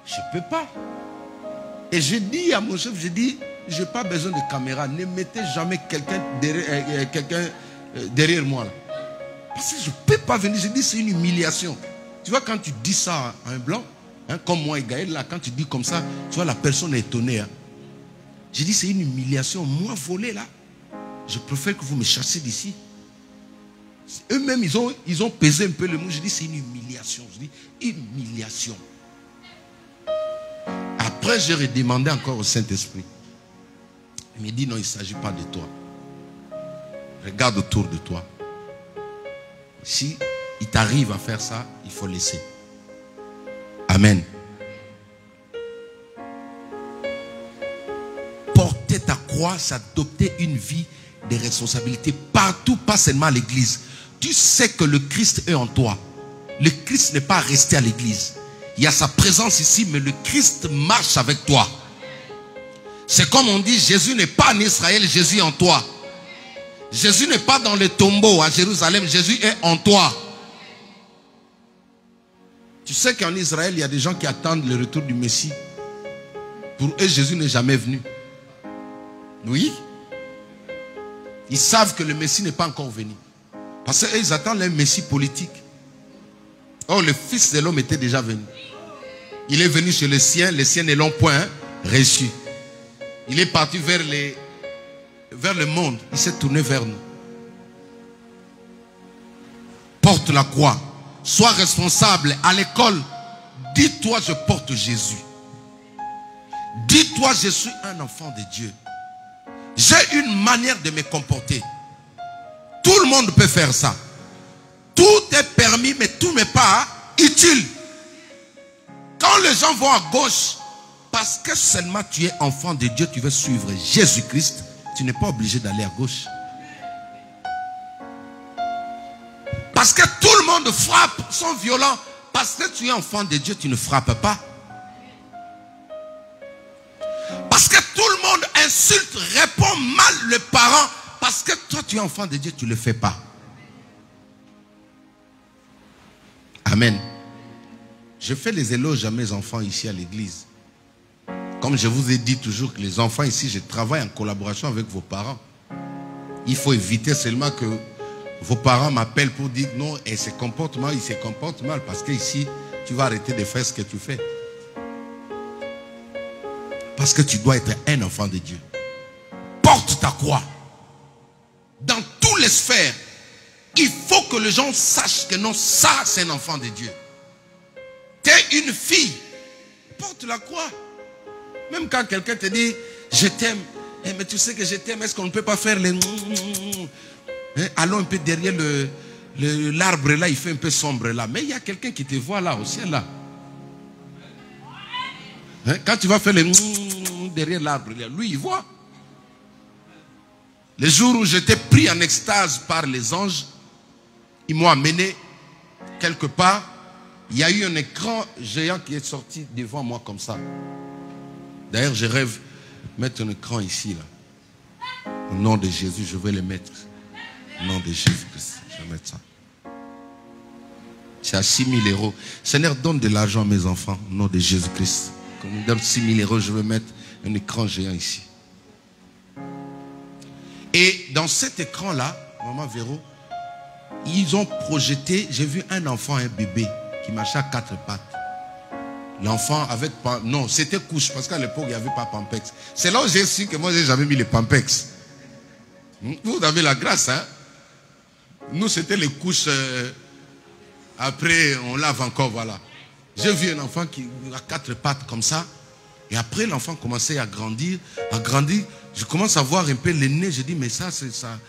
je ne peux pas. Et je dis à mon chef, je dis, je n'ai pas besoin de caméra, ne mettez jamais quelqu'un derrière moi. Là. Parce que je ne peux pas venir, je dis, c'est une humiliation. Tu vois, quand tu dis ça à un blanc, hein, comme moi et Gaël, là, quand tu dis comme ça, tu vois, la personne est étonnée. Hein. Je dis, c'est une humiliation. Moi, voler là, je préfère que vous me chassiez d'ici. Eux-mêmes, ils ont pesé un peu le mot. Je dis, c'est une humiliation. Je dis, humiliation. Après, j'ai redemandé encore au Saint-Esprit. Il me dit, non, il ne s'agit pas de toi. Regarde autour de toi. Si il t'arrive à faire ça, il faut laisser. Amen. Porter ta croix, c'est adopter une vie de responsabilité partout, pas seulement à l'église. Tu sais que le Christ est en toi. Le Christ n'est pas resté à l'église. Il y a sa présence ici, mais le Christ marche avec toi. C'est comme on dit, Jésus n'est pas en Israël, Jésus est en toi. Jésus n'est pas dans le tombeau à Jérusalem, Jésus est en toi. Tu sais qu'en Israël, il y a des gens qui attendent le retour du Messie. Pour eux, Jésus n'est jamais venu. Oui. Ils savent que le Messie n'est pas encore venu. Parce qu'ils attendent un Messie politique. Or, le Fils de l'homme était déjà venu. Il est venu chez les siens ne l'ont point reçu. Il est parti vers le monde. Il s'est tourné vers nous. porte la croix. Sois responsable à l'école. Dis-toi, je porte Jésus. Dis-toi, je suis un enfant de Dieu. J'ai une manière de me comporter. Tout le monde peut faire ça. Tout est permis, mais tout n'est pas utile. Quand les gens vont à gauche, parce que seulement tu es enfant de Dieu, tu veux suivre Jésus-Christ, tu n'es pas obligé d'aller à gauche. Parce que tout le monde frappe, sont violents. Parce que tu es enfant de Dieu, tu ne frappes pas. Parce que tout le monde insulte, répond mal le parent. Parce que toi, tu es enfant de Dieu, tu ne le fais pas. Amen. Je fais les éloges à mes enfants ici à l'église. Comme je vous ai dit toujours que les enfants ici, je travaille en collaboration avec vos parents. Il faut éviter seulement que vos parents m'appellent pour dire non, et se comporte mal, il se comporte mal. Parce que ici, tu vas arrêter de faire ce que tu fais. Parce que tu dois être un enfant de Dieu. Porte ta croix. Dans toutes les sphères, il faut que les gens sachent que non, ça c'est un enfant de Dieu. Tu es une fille, porte la croix. Même quand quelqu'un te dit je t'aime, mais tu sais que je t'aime, est-ce qu'on ne peut pas faire les... Allons un peu derrière l'arbre là, il fait un peu sombre là. Mais il y a quelqu'un qui te voit là, au ciel là. Quand tu vas faire les... derrière l'arbre, lui il voit. Le jour où j'étais pris en extase par les anges, ils m'ont amené quelque part. Il y a eu un écran géant qui est sorti devant moi comme ça. D'ailleurs, je rêve mettre un écran ici là. Au nom de Jésus, je vais le mettre. Au nom de Jésus-Christ, je vais mettre ça. C'est à 6 000 €. Seigneur, donne de l'argent à mes enfants. Au nom de Jésus-Christ. Quand on me donne 6 000 €, je vais mettre un écran géant ici. Et dans cet écran-là, Maman Véro, ils ont projeté, j'ai vu un enfant, un bébé, qui marchait à 4 pattes. L'enfant avec... Non, c'était couche, parce qu'à l'époque, il n'y avait pas Pampex. C'est là où j'ai su que moi, j'ai jamais mis les Pampex. Vous avez la grâce, hein? Nous, c'était les couches... après, on lave encore, voilà. J'ai vu un enfant qui a 4 pattes comme ça. Et après, l'enfant commençait à grandir, Je commence à voir un peu le nez. Je dis, mais ça, c'est ça.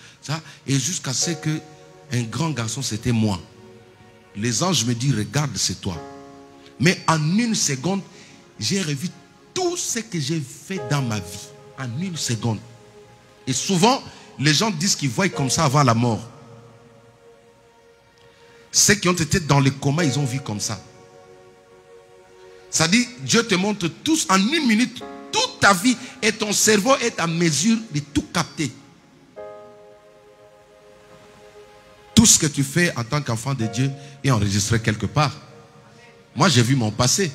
Et jusqu'à ce qu'un grand garçon, c'était moi. Les anges me disent, regarde, c'est toi. Mais en une seconde, j'ai revu tout ce que j'ai fait dans ma vie. En une seconde. Et souvent, les gens disent qu'ils voient comme ça avant la mort. Ceux qui ont été dans le coma, ils ont vu comme ça. Ça dit, Dieu te montre tous en une minute, toute ta vie, et ton cerveau est à mesure de tout capter. Tout ce que tu fais en tant qu'enfant de Dieu est enregistré quelque part. Moi, j'ai vu mon passé.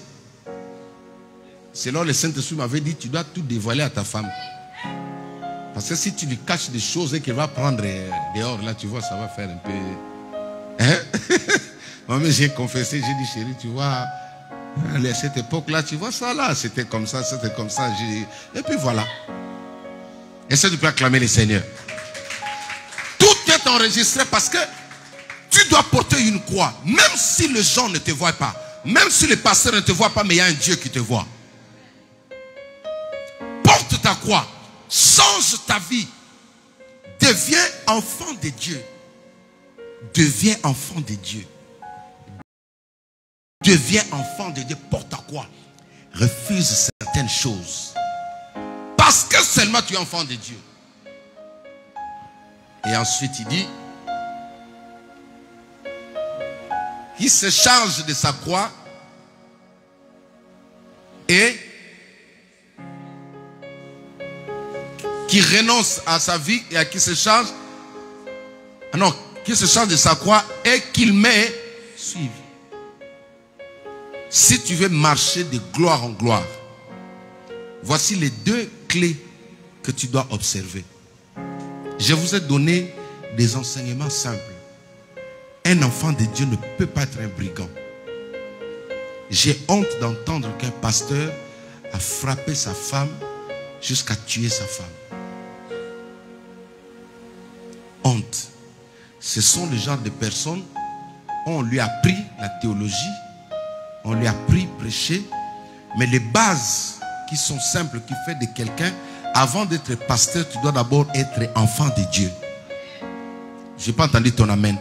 C'est là que le Saint-Esprit m'avait dit, tu dois tout dévoiler à ta femme. Parce que si tu lui caches des choses et qu'elle va prendre dehors, là, tu vois, ça va faire un peu... Hein? Moi, j'ai confessé, j'ai dit, chérie, tu vois... À cette époque-là, tu vois ça là, c'était comme ça, c'était comme ça. Et puis voilà. Essaie de acclamer le Seigneur. Tout est enregistré parce que tu dois porter une croix. Même si les gens ne te voient pas, même si les pasteurs ne te voient pas, mais il y a un Dieu qui te voit. Porte ta croix. Change ta vie. Deviens enfant de Dieu. Deviens enfant de Dieu. Deviens enfant de Dieu, porte ta croix. Refuse certaines choses. Parce que seulement tu es enfant de Dieu. Et ensuite il dit, il se charge de sa croix et qui renonce à sa vie et à qui se charge, qui se charge de sa croix et qu'il met suivre. Si tu veux marcher de gloire en gloire, voici les 2 clés que tu dois observer. Je vous ai donné des enseignements simples. Un enfant de Dieu ne peut pas être un brigand. J'ai honte d'entendre qu'un pasteur a frappé sa femme jusqu'à tuer sa femme. Honte. Ce sont le genre de personnes On lui a appris la théologie, on lui a appris prêcher, mais les bases qui sont simples, qui fait de quelqu'un, avant d'être pasteur, tu dois d'abord être enfant de Dieu. Je n'ai pas entendu ton amen.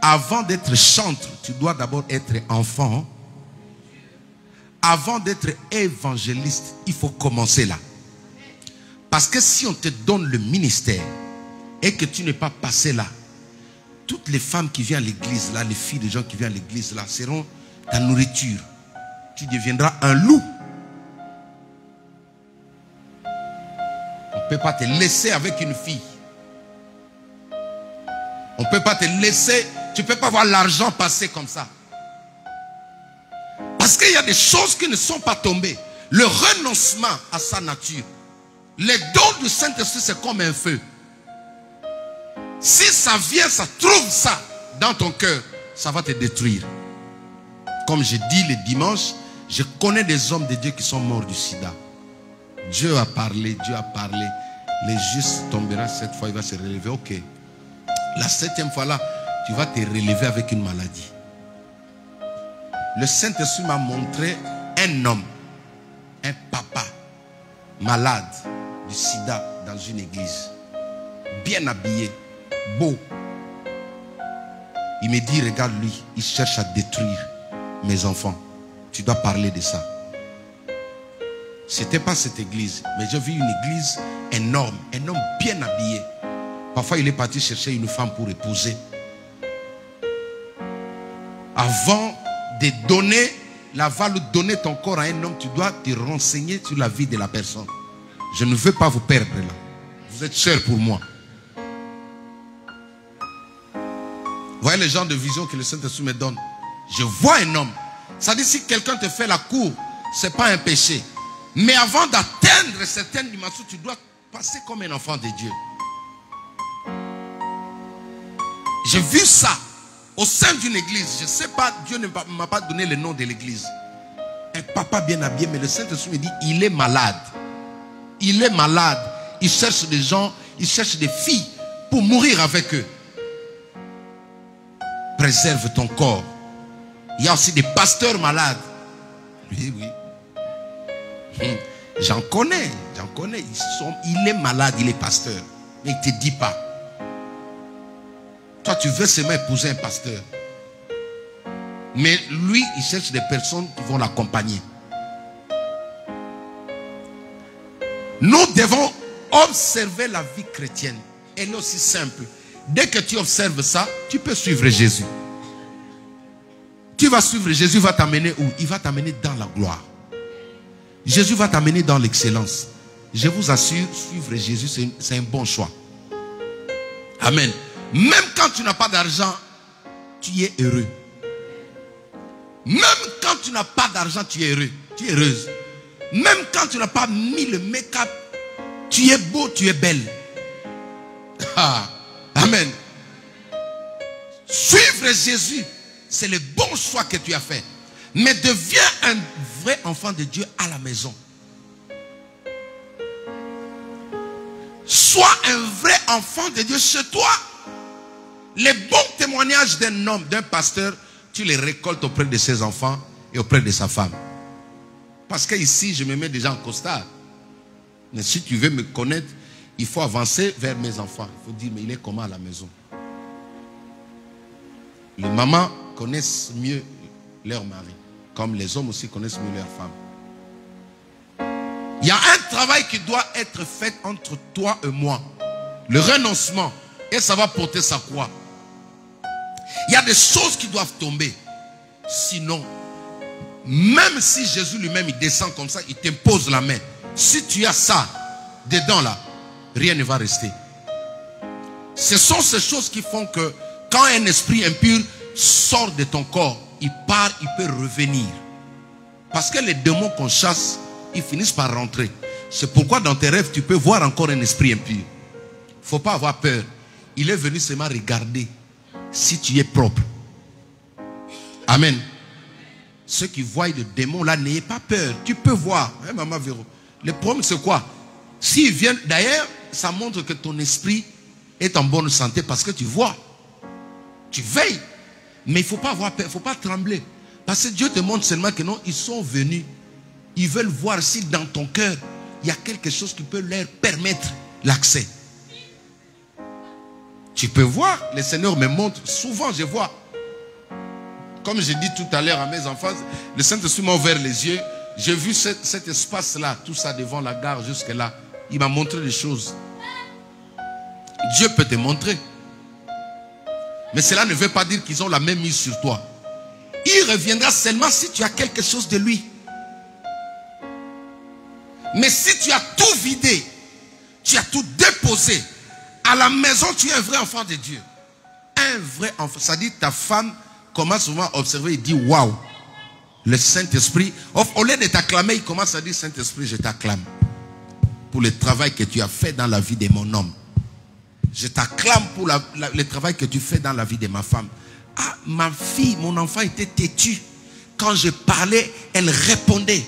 Avant d'être chantre, tu dois d'abord être enfant. Avant d'être évangéliste, il faut commencer là. Parce que si on te donne le ministère et que tu n'es pas passé là, toutes les femmes qui viennent à l'église là, les filles des gens qui viennent à l'église là, seront ta nourriture. Tu deviendras un loup. On ne peut pas te laisser avec une fille. On ne peut pas te laisser, tu ne peux pas voir l'argent passer comme ça. Parce qu'il y a des choses qui ne sont pas tombées. Le renoncement à sa nature. Les dons du Saint-Esprit, c'est comme un feu. Si ça vient, ça trouve ça dans ton cœur, ça va te détruire. Comme je dis le dimanche, je connais des hommes de Dieu qui sont morts du sida. Dieu a parlé, Dieu a parlé. Les justes tomberont cette fois, il va se relever. Ok. La 7e fois là, tu vas te relever avec une maladie. Le Saint-Esprit m'a montré un homme, un papa, malade du sida dans une église. Bien habillé, beau. Il me dit, regarde lui, il cherche à détruire mes enfants. Tu dois parler de ça. C'était pas cette église, mais j'ai vu une église énorme, un homme bien habillé. Parfois, il est parti chercher une femme pour épouser. Avant de donner, donner ton corps à un homme, tu dois te renseigner sur la vie de la personne. Je ne veux pas vous perdre là. Vous êtes chers pour moi. Vous voyez les genres de vision que le Saint-Esprit me donne. Je vois un homme. Ça dit, si quelqu'un te fait la cour, ce n'est pas un péché. Mais avant d'atteindre certaines dimensions, tu dois passer comme un enfant de Dieu. J'ai vu ça au sein d'une église. Je ne sais pas, Dieu ne m'a pas donné le nom de l'église. Un papa bien habillé, mais le Saint-Esprit me dit, il est malade. Il est malade. Il cherche des gens, il cherche des filles pour mourir avec eux. Préserve ton corps. Il y a aussi des pasteurs malades. Oui, oui. J'en connais. Il est malade, il est pasteur. Mais il ne te dit pas. Toi, tu veux seulement épouser un pasteur. Mais lui, il cherche des personnes qui vont l'accompagner. Nous devons observer la vie chrétienne. Elle est aussi simple. Dès que tu observes ça, tu peux suivre Jésus. Tu vas suivre Jésus, va t'amener où? Il va t'amener dans la gloire. Jésus va t'amener dans l'excellence. Je vous assure, suivre Jésus, c'est un bon choix. Amen. Même quand tu n'as pas d'argent, tu es heureux. Même quand tu n'as pas d'argent, tu es heureux. Tu es heureuse. Même quand tu n'as pas mis le make-up, tu es beau, tu es belle. Ah, amen. Suivre Jésus, c'est le bon choix que tu as fait. Mais deviens un vrai enfant de Dieu à la maison. Sois un vrai enfant de Dieu chez toi. Les bons témoignages d'un homme, d'un pasteur, tu les récoltes auprès de ses enfants et auprès de sa femme. Parce que ici, je me mets déjà en costard. Mais si tu veux me connaître, il faut avancer vers mes enfants. Il faut dire, mais il est comment à la maison? Les mamans connaissent mieux leur mari, comme les hommes aussi connaissent mieux leur femme. Il y a un travail qui doit être fait entre toi et moi. Le renoncement. Et ça va porter sa croix. Il y a des choses qui doivent tomber. Sinon, même si Jésus lui-même il descend comme ça, il t'impose la main. Si tu as ça dedans là, rien ne va rester. Ce sont ces choses qui font que quand un esprit impur sort de ton corps, il part, il peut revenir. Parce que les démons qu'on chasse, ils finissent par rentrer. C'est pourquoi dans tes rêves, tu peux voir encore un esprit impur. Il ne faut pas avoir peur. Il est venu seulement regarder si tu es propre. Amen. Ceux qui voient le démon là, n'ayez pas peur. Tu peux voir. Hein, maman Véro. Le problème c'est quoi? S'ils viennent, d'ailleurs, ça montre que ton esprit est en bonne santé parce que tu vois. Tu veilles. Mais il ne faut pas avoir peur, il ne faut pas trembler. Parce que Dieu te montre seulement que non, ils sont venus. Ils veulent voir si dans ton cœur, il y a quelque chose qui peut leur permettre l'accès. Tu peux voir, le Seigneur me montre, souvent je vois. Comme j'ai dit tout à l'heure à mes enfants, le Saint-Esprit m'a ouvert les yeux. J'ai vu cet espace-là, tout ça devant la gare jusque-là. Il m'a montré des choses. Dieu peut te montrer. Mais cela ne veut pas dire qu'ils ont la même mise sur toi. Il reviendra seulement si tu as quelque chose de lui. Mais si tu as tout vidé, tu as tout déposé, à la maison, tu es un vrai enfant de Dieu. Un vrai enfant. Ça dit, ta femme commence souvent à observer et dit, waouh, le Saint-Esprit, au lieu de t'acclamer, il commence à dire, Saint-Esprit, je t'acclame pour le travail que tu as fait dans la vie de mon homme. Je t'acclame pour le travail que tu fais dans la vie de ma femme. Ah, ma fille, mon enfant était têtu. Quand je parlais, elle répondait.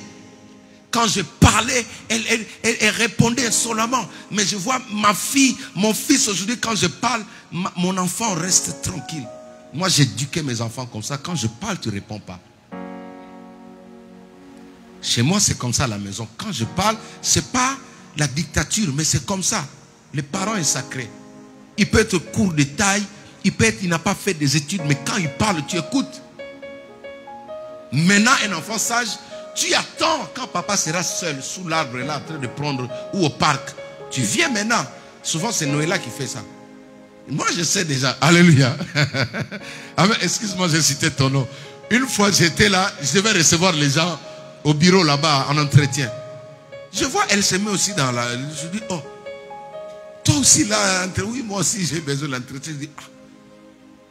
Quand je parlais, elle répondait insolemment. Mais je vois ma fille, mon fils aujourd'hui, quand je parle, mon enfant reste tranquille. Moi, j'ai éduqué mes enfants comme ça. Quand je parle, tu ne réponds pas. Chez moi, c'est comme ça à la maison. Quand je parle, ce n'est pas la dictature, mais c'est comme ça. Le parent est sacré. Il peut être court de taille, il n'a pas fait des études, mais quand il parle, tu écoutes. Maintenant, un enfant sage, tu attends quand papa sera seul sous l'arbre là en train de prendre, ou au parc. Tu viens maintenant. Souvent, c'est Noëlla qui fait ça. Moi, je sais déjà. Alléluia. Excuse-moi, j'ai cité ton nom. Une fois, j'étais là, je devais recevoir les gens au bureau là-bas en entretien. Je vois, elle se met aussi dans la... Je dis, oh, toi aussi là, oui, moi aussi j'ai besoin de l'entretien. Je dis, ah,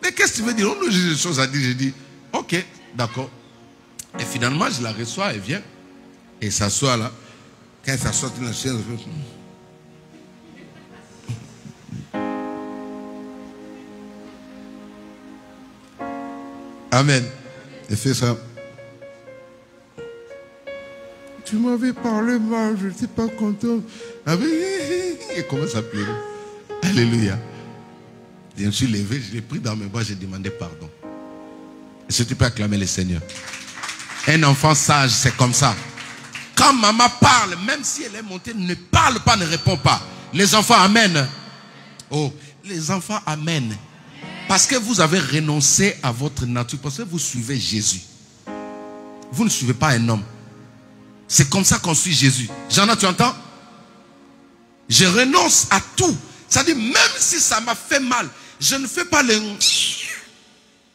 mais qu'est-ce que tu veux dire? On a des choses à dire. Je dis, ok, d'accord. Et finalement, je la reçois, elle vient. Et s'assoit là. Quand elle s'assoit dans la chaise, elle fait... Amen. Elle fait ça. Tu m'avais parlé mal, je n'étais pas content. Et commence à pleurer. Alléluia. Je me suis levé, je l'ai pris dans mes bras, j'ai demandé pardon. Est-ce que tu peux acclamer le Seigneur? Un enfant sage, c'est comme ça. Quand maman parle, même si elle est montée, ne parle pas, ne répond pas. Les enfants, amen. Oh, les enfants, amen. Parce que vous avez renoncé à votre nature, parce que vous suivez Jésus. Vous ne suivez pas un homme. C'est comme ça qu'on suit Jésus. Jeanna, tu entends? Je renonce à tout. C'est-à-dire, même si ça m'a fait mal, je ne fais pas le...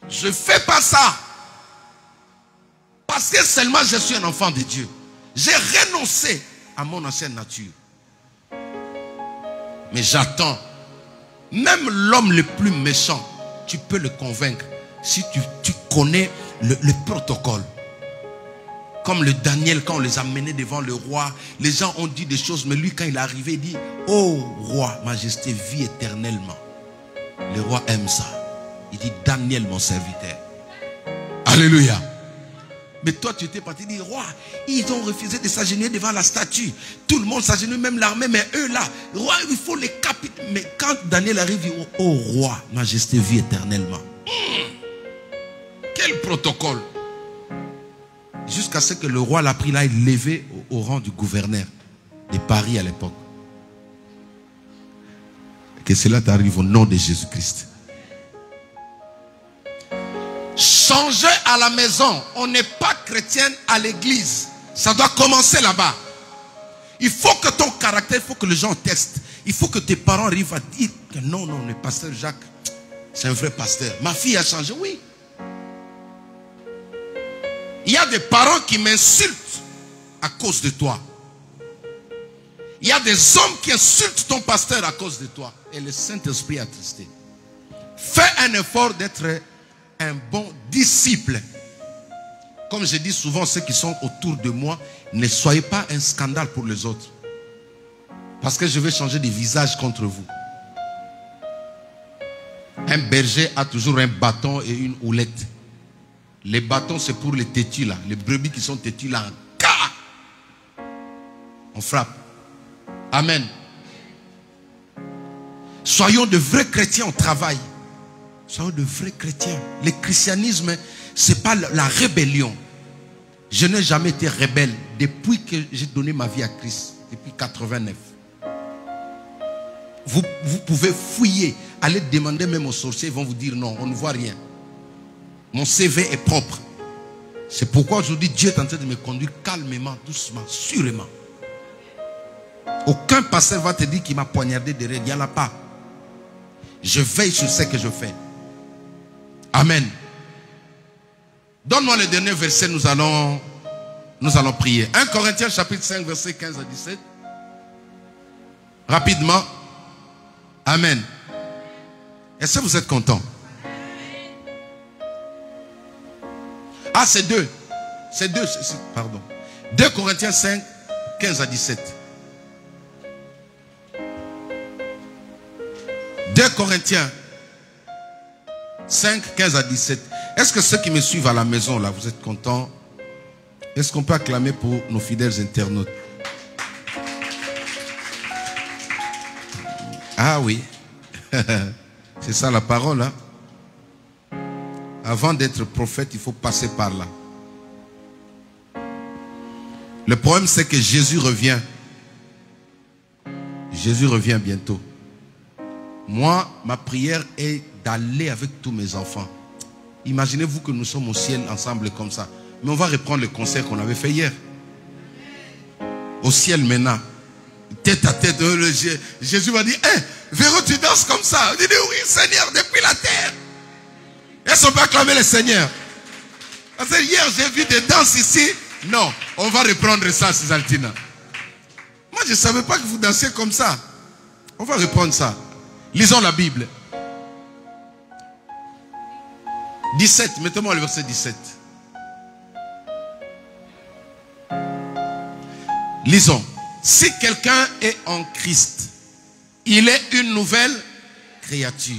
Je ne fais pas ça. Parce que seulement je suis un enfant de Dieu. J'ai renoncé à mon ancienne nature. Mais j'attends. Même l'homme le plus méchant, tu peux le convaincre si tu connais le protocole. Comme le Daniel, quand on les a menés devant le roi, les gens ont dit des choses, mais lui, quand il est arrivé, il dit, oh roi, majesté, vis éternellement. Le roi aime ça. Il dit, Daniel, mon serviteur. Alléluia. Mais toi, tu étais parti dire, roi, ils ont refusé de s'agenouiller devant la statue. Tout le monde s'agenouille, même l'armée, mais eux là, roi, il faut les capiter. Mais quand Daniel arrive, il dit, oh roi, majesté, vis éternellement. Quel protocole. Jusqu'à ce que le roi l'a pris là, il levé au rang du gouverneur de Paris à l'époque. Que cela t'arrive au nom de Jésus-Christ. Changer à la maison. On n'est pas chrétienne à l'église. Ça doit commencer là-bas. Il faut que ton caractère, il faut que les gens testent. Il faut que tes parents arrivent à dire que non, le pasteur Jacques, c'est un vrai pasteur. Ma fille a changé, oui. Il y a des parents qui m'insultent à cause de toi. Il y a des hommes qui insultent ton pasteur à cause de toi. Et le Saint-Esprit est attristé. Fais un effort d'être un bon disciple. Comme je dis souvent, ceux qui sont autour de moi, ne soyez pas un scandale pour les autres. Parce que je vais changer de visage contre vous. Un berger a toujours un bâton et une houlette. Les bâtons, c'est pour les têtus là. Les brebis qui sont têtus là. On frappe. Amen. Soyons de vrais chrétiens au travail. Soyons de vrais chrétiens. Le christianisme, ce n'est pas la rébellion. Je n'ai jamais été rebelle depuis que j'ai donné ma vie à Christ, depuis 89. Vous pouvez fouiller, aller demander même aux sorciers, ils vont vous dire non, on ne voit rien. Mon CV est propre. C'est pourquoi aujourd'hui Dieu est en train de me conduire calmement, doucement, sûrement. Aucun pasteur va te dire qu'il m'a poignardé derrière, il n'y en a pas. Je veille sur ce que je fais. Amen. Donne-moi le dernier verset, nous allons prier. 1 Corinthiens chapitre 5, verset 15 à 17. Rapidement. Amen. Est-ce que vous êtes content? Ah, c'est 2. C'est 2, pardon. 2 Corinthiens 5, 15 à 17. 2 Corinthiens 5, 15 à 17. Est-ce que ceux qui me suivent à la maison, là, vous êtes contents? Est-ce qu'on peut acclamer pour nos fidèles internautes? Ah oui. C'est ça la parole, hein? Avant d'être prophète, il faut passer par là. Le problème, c'est que Jésus revient. Jésus revient bientôt. Moi, ma prière est d'aller avec tous mes enfants. Imaginez-vous que nous sommes au ciel ensemble comme ça. Mais on va reprendre le concert qu'on avait fait hier. Au ciel maintenant. Tête à tête. Jésus va dire, hey, Véro, tu danses comme ça. Il dit, oui, Seigneur, depuis la terre. Est-ce qu'on peut acclamer le Seigneur? Parce que hier, j'ai vu des danses ici. Non, on va reprendre ça, Cisaltina. Moi, je ne savais pas que vous dansiez comme ça. On va reprendre ça. Lisons la Bible. 17, mettez-moi le verset 17. Lisons. Si quelqu'un est en Christ, il est une nouvelle créature.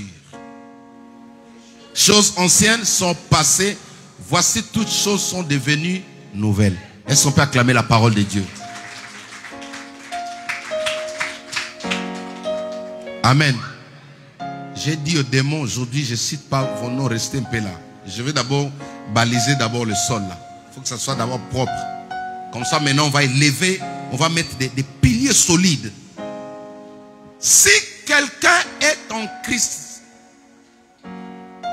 Choses anciennes sont passées. Voici toutes choses sont devenues nouvelles. Est-ce qu'on peut acclamer la parole de Dieu? Amen. J'ai dit aux démons aujourd'hui, je ne cite pas vos noms, restez un peu là. Je vais d'abord baliser d'abord le sol là. Il faut que ça soit d'abord propre. Comme ça maintenant on va élever, on va mettre des piliers solides. Si quelqu'un est en Christ,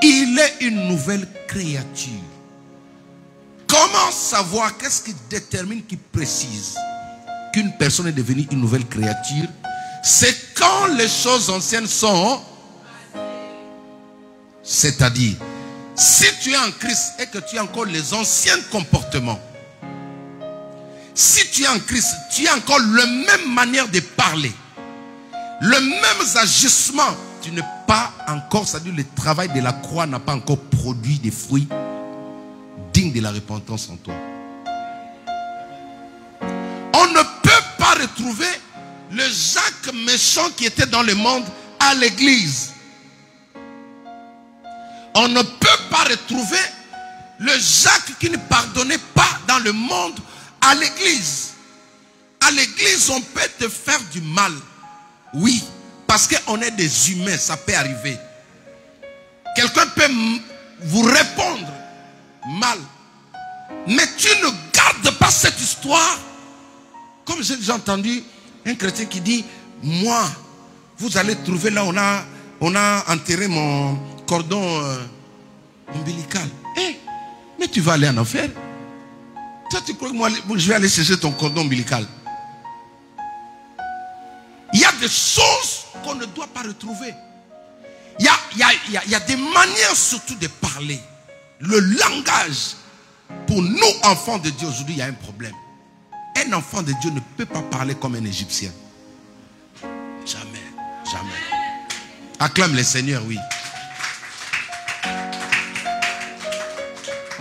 il est une nouvelle créature. Comment savoir, qu'est-ce qui détermine, qui précise qu'une personne est devenue une nouvelle créature? C'est quand les choses anciennes sont... C'est-à-dire, si tu es en Christ et que tu as encore les anciens comportements, si tu es en Christ, tu as encore la même manière de parler, le même agissement, tu n'es pas encore, c'est-à-dire le travail de la croix n'a pas encore produit des fruits dignes de la repentance en toi. On ne peut pas retrouver le Jacques méchant qui était dans le monde à l'église. On ne peut pas retrouver le Jacques qui ne pardonnait pas dans le monde à l'église. À l'église, on peut te faire du mal. Oui, parce qu'on est des humains, ça peut arriver. Quelqu'un peut vous répondre mal. Mais tu ne gardes pas cette histoire. Comme j'ai déjà entendu un chrétien qui dit, moi, vous allez trouver là, on a enterré mon cordon ombilical. Hey, mais tu vas aller en enfer. Toi, tu crois que moi, je vais aller chercher ton cordon ombilical? Il y a des choses qu'on ne doit pas retrouver. Il y a des manières surtout de parler. Le langage. Pour nous, enfants de Dieu, aujourd'hui, il y a un problème. Un enfant de Dieu ne peut pas parler comme un Égyptien. Jamais, jamais. Acclame le Seigneur, oui.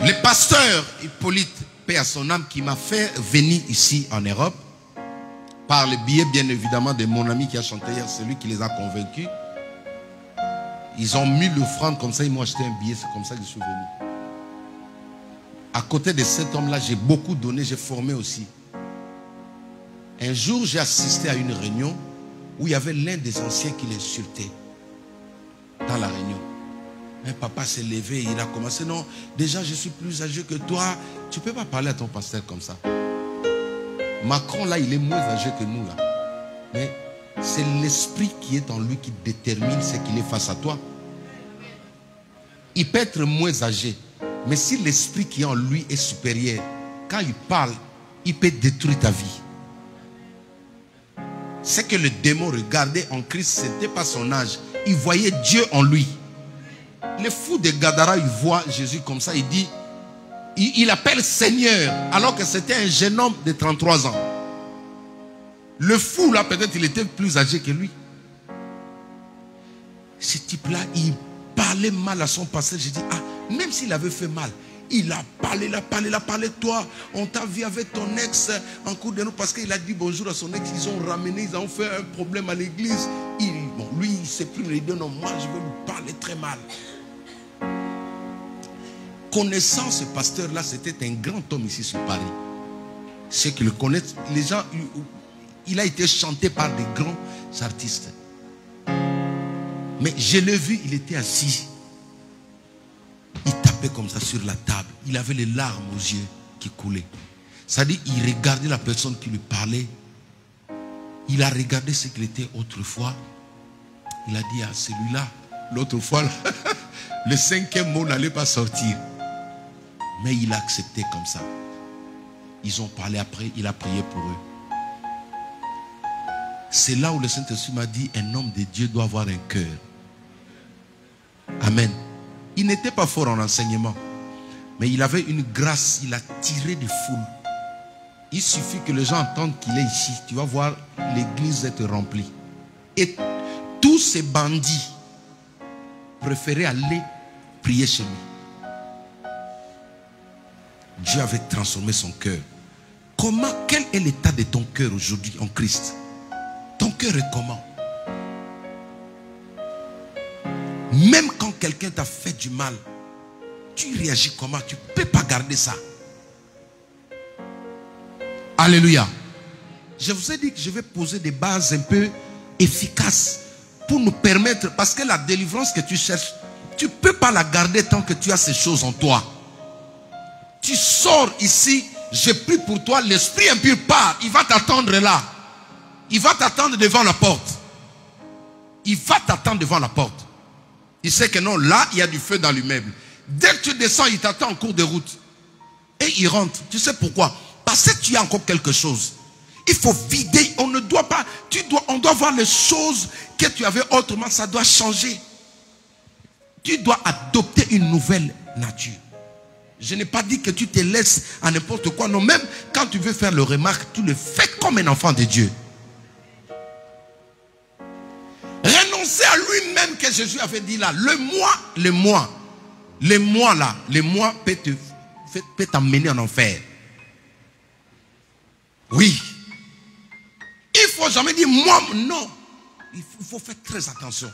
Le pasteur Hippolyte, paix à son âme, qui m'a fait venir ici en Europe, par le biais bien évidemment de mon ami qui a chanté hier, celui qui les a convaincus. Ils ont mis l'offrande comme ça, ils m'ont acheté un billet, c'est comme ça que je suis venu. À côté de cet homme-là, j'ai beaucoup donné, j'ai formé aussi. Un jour, j'ai assisté à une réunion où il y avait l'un des anciens qui l'insultait dans la réunion. Un papa s'est levé, il a commencé, non, déjà je suis plus âgé que toi. Tu ne peux pas parler à ton pasteur comme ça. Macron, là, il est moins âgé que nous, là. Mais c'est l'esprit qui est en lui qui détermine ce qu'il est face à toi. Il peut être moins âgé, mais si l'esprit qui est en lui est supérieur, quand il parle, il peut détruire ta vie. C'est que le démon regardait en Christ, ce n'était pas son âge. Il voyait Dieu en lui. Les fous de Gadara, ils voient Jésus comme ça, il dit, il appelle Seigneur, alors que c'était un jeune homme de 33 ans. Le fou là, peut-être il était plus âgé que lui. Ce type-là, il parlait mal à son pasteur. J'ai dit, ah, même s'il avait fait mal, il a parlé, toi, on t'a vu avec ton ex en cours de nous parce qu'il a dit bonjour à son ex, ils ont ramené, ils ont fait un problème à l'église. Bon, lui, il s'est pris, il dit non, moi je vais lui parler très mal. Connaissant ce pasteur-là, c'était un grand homme ici sur Paris. Ceux qui le connaissent, les gens, il a été chanté par des grands artistes. Mais je l'ai vu, il était assis. Il tapait comme ça sur la table. Il avait les larmes aux yeux qui coulaient. C'est-à-dire, il regardait la personne qui lui parlait. Il a regardé ce qu'il était autrefois. Il a dit à celui-là, l'autre fois, le 5e mot n'allait pas sortir. Mais il a accepté comme ça. Ils ont parlé après, il a prié pour eux. C'est là où le Saint-Esprit m'a dit, un homme de Dieu doit avoir un cœur. Amen. Il n'était pas fort en enseignement, mais il avait une grâce, il a tiré des foules. Il suffit que les gens entendent qu'il est ici. Tu vas voir l'église être remplie. Et tous ces bandits préféraient aller prier chez lui. Dieu avait transformé son cœur. Comment, quel est l'état de ton cœur aujourd'hui en Christ? Ton cœur est comment? Même quand quelqu'un t'a fait du mal, tu réagis comment? Tu ne peux pas garder ça. Alléluia. Je vous ai dit que je vais poser des bases un peu efficaces pour nous permettre, parce que la délivrance que tu cherches, tu ne peux pas la garder tant que tu as ces choses en toi. Tu sors ici, je prie pour toi, l'esprit impur part, il va t'attendre là. Il va t'attendre devant la porte. Il va t'attendre devant la porte. Il sait que non, là, il y a du feu dans l'immeuble. Dès que tu descends, il t'attend en cours de route. Et il rentre. Tu sais pourquoi? Parce que tu as encore quelque chose. Il faut vider. On ne doit pas. On doit voir les choses que tu avais autrement. Ça doit changer. Tu dois adopter une nouvelle nature. Je n'ai pas dit que tu te laisses à n'importe quoi. Non, même quand tu veux faire le remarque, tu le fais comme un enfant de Dieu. Renoncer à lui-même que Jésus avait dit là. Le moi peut t'amener en enfer. Oui. Il ne faut jamais dire moi, non. Il faut faire très attention.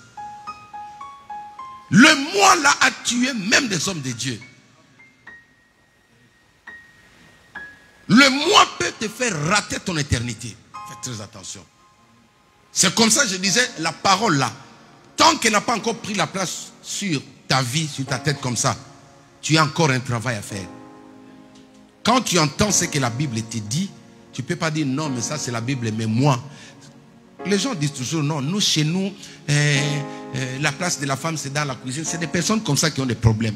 Le moi là a tué même des hommes de Dieu. Le moi peut te faire rater ton éternité. Fais très attention. C'est comme ça que je disais, la parole là, tant qu'elle n'a pas encore pris la place sur ta vie, sur ta tête comme ça, tu as encore un travail à faire. Quand tu entends ce que la Bible te dit, tu ne peux pas dire non, mais ça c'est la Bible, mais moi. Les gens disent toujours non, nous chez nous, la place de la femme c'est dans la cuisine. C'est des personnes comme ça qui ont des problèmes.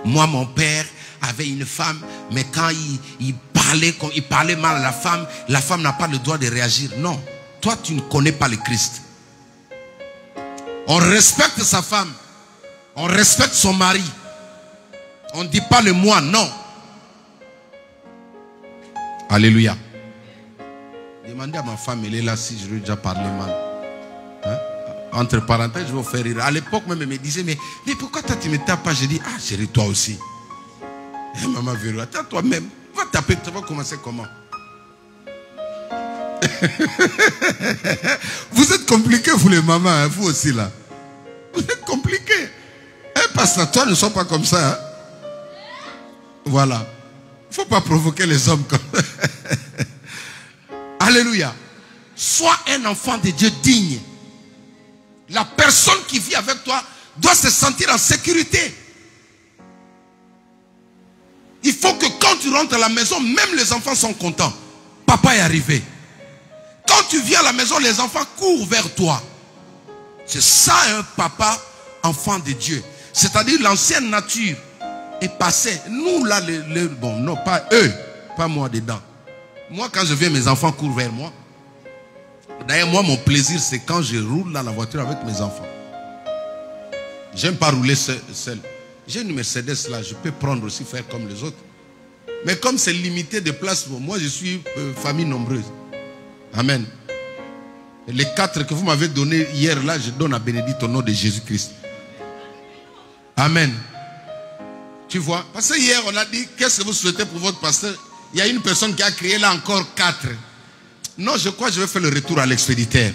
Moi, mon père avait une femme, mais quand il parlait mal à la femme n'a pas le droit de réagir. Non, toi tu ne connais pas le Christ. On respecte sa femme, on respecte son mari. On ne dit pas le moi, non. Alléluia. Demandez à ma femme, elle est là si je lui ai déjà parlé mal. Hein? Entre parenthèses, je vais vous faire rire. À l'époque même, elle me disait, mais pourquoi toi tu ne me tapes pas? Je dis, ah chérie, toi aussi. Et maman Véro, attends toi-même. Va taper, tu vas commencer comment? Vous êtes compliqués, vous les mamans, hein, vous aussi là. Vous êtes compliqués. Un pasteur ne sont pas comme ça. Hein? Voilà. Il ne faut pas provoquer les hommes comme ça. Alléluia. Sois un enfant de Dieu digne. La personne qui vit avec toi doit se sentir en sécurité. Il faut que quand tu rentres à la maison, même les enfants sont contents. Papa est arrivé. Quand tu viens à la maison, les enfants courent vers toi. C'est ça un papa, enfant de Dieu. C'est-à-dire l'ancienne nature est passée. Nous là, bon, non, pas eux, pas moi dedans. Moi, quand je viens, mes enfants courent vers moi. D'ailleurs, moi, mon plaisir, c'est quand je roule dans la voiture avec mes enfants. J'aime pas rouler seul. J'ai une Mercedes là, je peux prendre aussi, faire comme les autres. Mais comme c'est limité de place, moi, je suis famille nombreuse. Amen. Et les 4 que vous m'avez donnés hier là, je donne à Bénédicte au nom de Jésus-Christ. Amen. Tu vois, parce que hier, on a dit, qu'est-ce que vous souhaitez pour votre pasteur? Il y a une personne qui a créé là encore 4. Non, je crois que je vais faire le retour à l'expéditeur.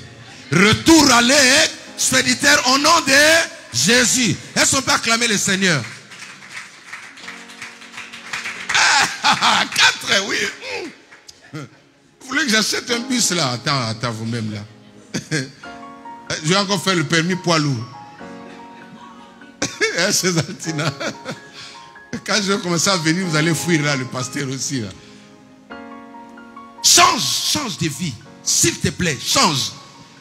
Retour à l'expéditeur au nom de Jésus. Est-ce qu'on peut acclamer le Seigneur? 4, oui. Vous voulez que j'achète un bus là? Attends vous-même là. Je vais encore faire le permis poids lourd. C'est Altina. Quand je vais commencer à venir, vous allez fuir là, le pasteur aussi là. Change de vie. S'il te plaît, change.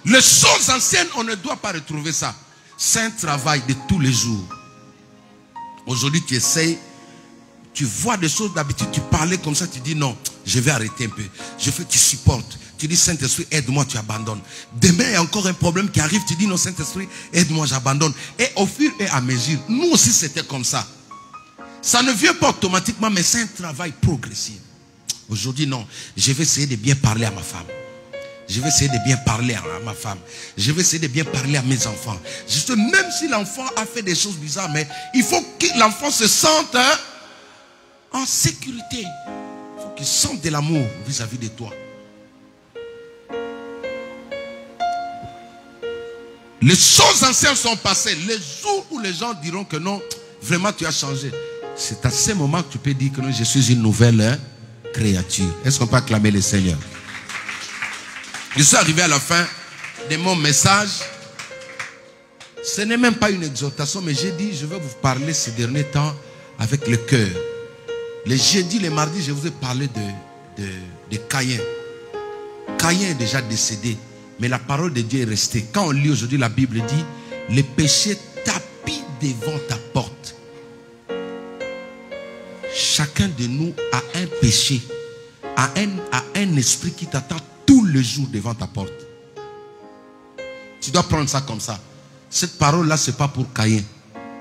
Les choses anciennes, on ne doit pas retrouver ça. C'est un travail de tous les jours. Aujourd'hui, tu essayes, tu vois des choses d'habitude, tu parlais comme ça, tu dis non, je vais arrêter un peu. Tu supportes. Tu dis Saint-Esprit, aide-moi, tu abandonnes. Demain, il y a encore un problème qui arrive, tu dis non, Saint-Esprit, aide-moi, j'abandonne. Et au fur et à mesure, nous aussi c'était comme ça. Ça ne vient pas automatiquement, mais c'est un travail progressif. Aujourd'hui, non. Je vais essayer de bien parler à ma femme. Je vais essayer de bien parler à ma femme. Je vais essayer de bien parler à mes enfants. Juste, même si l'enfant a fait des choses bizarres, mais il faut que l'enfant se sente en sécurité. Il faut qu'il sente de l'amour vis-à-vis de toi. Les choses anciennes sont passées. Les jours où les gens diront que non, vraiment tu as changé. C'est à ce moment que tu peux dire que non, je suis une nouvelle créature. Est-ce qu'on peut acclamer le Seigneur? Je suis arrivé à la fin de mon message. Ce n'est même pas une exhortation, mais j'ai dit, je vais vous parler ces derniers temps avec le cœur. Les jeudis, les mardis, je vous ai parlé de Caïn. Caïn est déjà décédé, mais la parole de Dieu est restée. Quand on lit aujourd'hui la Bible dit, les péchés tapis devant ta porte. Chacun de nous a un péché, a un esprit qui t'attend tous les jours devant ta porte. Tu dois prendre ça comme ça. Cette parole-là, ce n'est pas pour Caïn.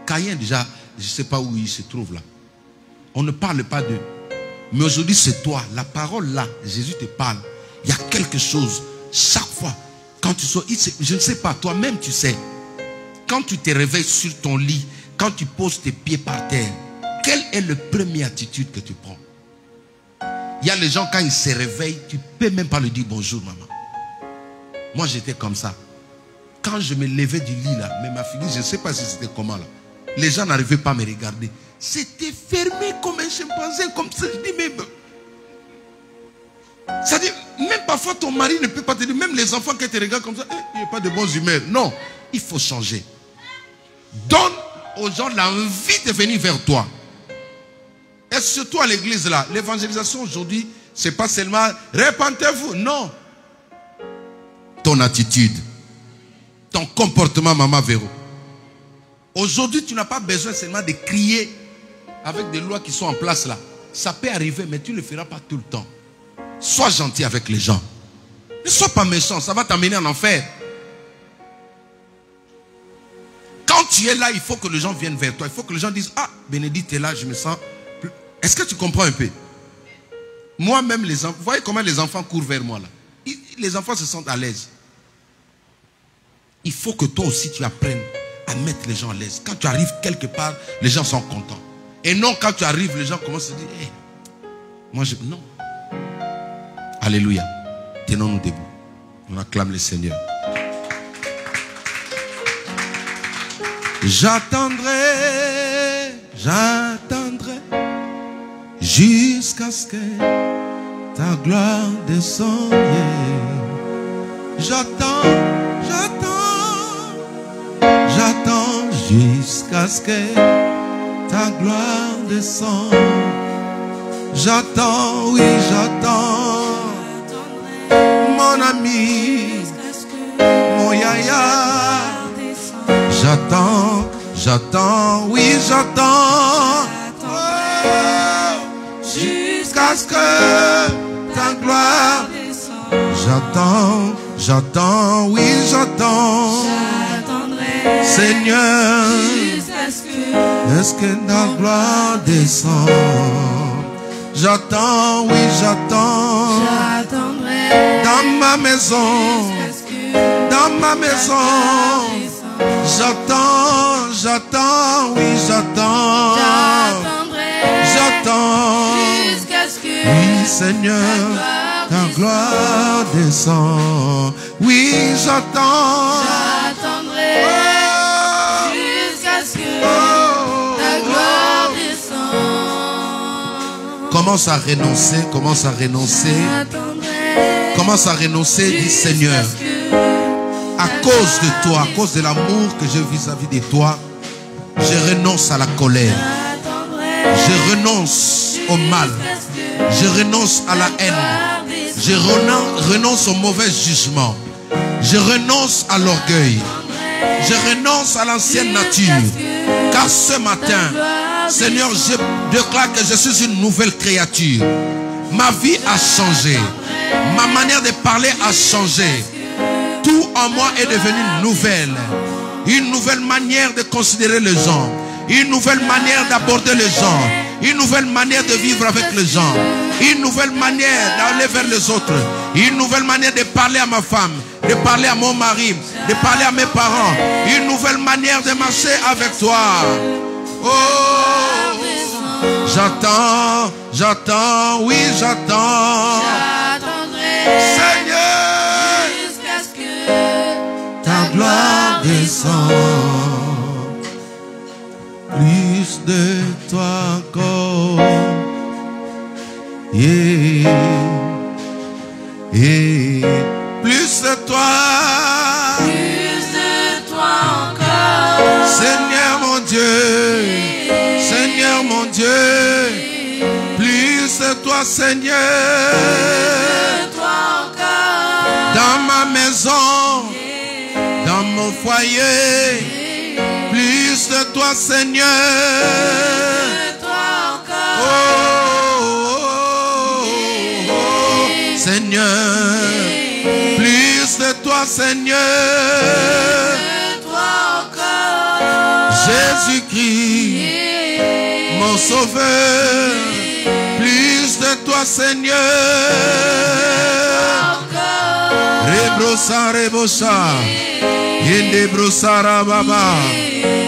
Caïn, déjà, je ne sais pas où il se trouve là. On ne parle pas d'eux. Mais aujourd'hui, c'est toi. La parole là, Jésus te parle. Il y a quelque chose. Chaque fois, quand tu sors, je ne sais pas, toi-même tu sais. Quand tu te réveilles sur ton lit, quand tu poses tes pieds par terre, quelle est la première attitude que tu prends? Il y a les gens, quand ils se réveillent, tu ne peux même pas lui dire bonjour, maman. Moi, j'étais comme ça. Quand je me levais du lit, là, mais ma figure, je ne sais pas si c'était comment, là. Les gens n'arrivaient pas à me regarder. C'était fermé comme un chimpanzé, comme ça. Je dis, mais... C'est-à-dire, même parfois, ton mari ne peut pas te dire, même les enfants qui te regardent comme ça, il n'y a pas de bonnes humeurs. Non, il faut changer. Donne aux gens l'envie de venir vers toi. Et surtout à l'église là, l'évangélisation aujourd'hui, c'est pas seulement répentez-vous, non. Ton attitude, ton comportement, maman Véro. Aujourd'hui, tu n'as pas besoin seulement de crier avec des lois qui sont en place là. Ça peut arriver, mais tu ne le feras pas tout le temps. Sois gentil avec les gens. Ne sois pas méchant, ça va t'amener en enfer. Quand tu es là, il faut que les gens viennent vers toi. Il faut que les gens disent, ah, Bénédicte est là, je me sens... Est-ce que tu comprends un peu? Moi-même, les enfants, vous voyez comment les enfants courent vers moi là? Les enfants se sentent à l'aise. Il faut que toi aussi tu apprennes à mettre les gens à l'aise. Quand tu arrives quelque part, les gens sont contents. Et non, quand tu arrives, les gens commencent à dire, hey, moi je... Non. Alléluia. Tenons-nous debout. On acclame le Seigneur. J'attendrai, j'attendrai jusqu'à ce que ta gloire descende. J'attends, j'attends jusqu'à ce que ta gloire descende. J'attends, oui, j'attends, mon ami, mon yaya. J'attends, j'attends, oui, j'attends, jusqu'à ce que ta gloire descende. J'attends, j'attends, oui, j'attends, Seigneur, est-ce que ta gloire descend? J'attends, oui, j'attends, dans ma maison, dans ma maison. J'attends, j'attends, oui, j'attends, j'attends, oui, Seigneur, ta gloire descend. Oui, j'attends, jusqu'à ce que ta gloire descende. Commence à renoncer, commence à renoncer, commence à renoncer, dis Seigneur, à cause de toi, à cause de l'amour que j'ai vis-à-vis de toi, je renonce à la colère, je renonce au mal, je renonce à la haine, je renonce au mauvais jugement, je renonce à l'orgueil, je renonce à l'ancienne nature, car ce matin, Seigneur, je déclare que je suis une nouvelle créature. Ma vie a changé, ma manière de parler a changé. Tout en moi est devenu une nouvelle manière de considérer les gens, une nouvelle manière d'aborder les gens, une nouvelle manière de vivre avec les gens, une nouvelle manière d'aller vers les autres, une nouvelle manière de parler à ma femme, de parler à mon mari, de parler à mes parents, une nouvelle manière de marcher avec toi. Oh, j'attends, j'attends, oui, j'attends, Seigneur, ta gloire descend. Plus de toi encore, yeah, yeah. Plus de toi encore, Seigneur mon Dieu, Seigneur mon Dieu, plus de toi Seigneur, dans ma maison, dans mon foyer, plus de toi Seigneur, oh, oh, oh, oh, Seigneur, plus de toi Seigneur, Jésus-Christ, mon sauveur, plus de toi Seigneur, Rebrosa, Rebosa, Yendebrosa, Rababa,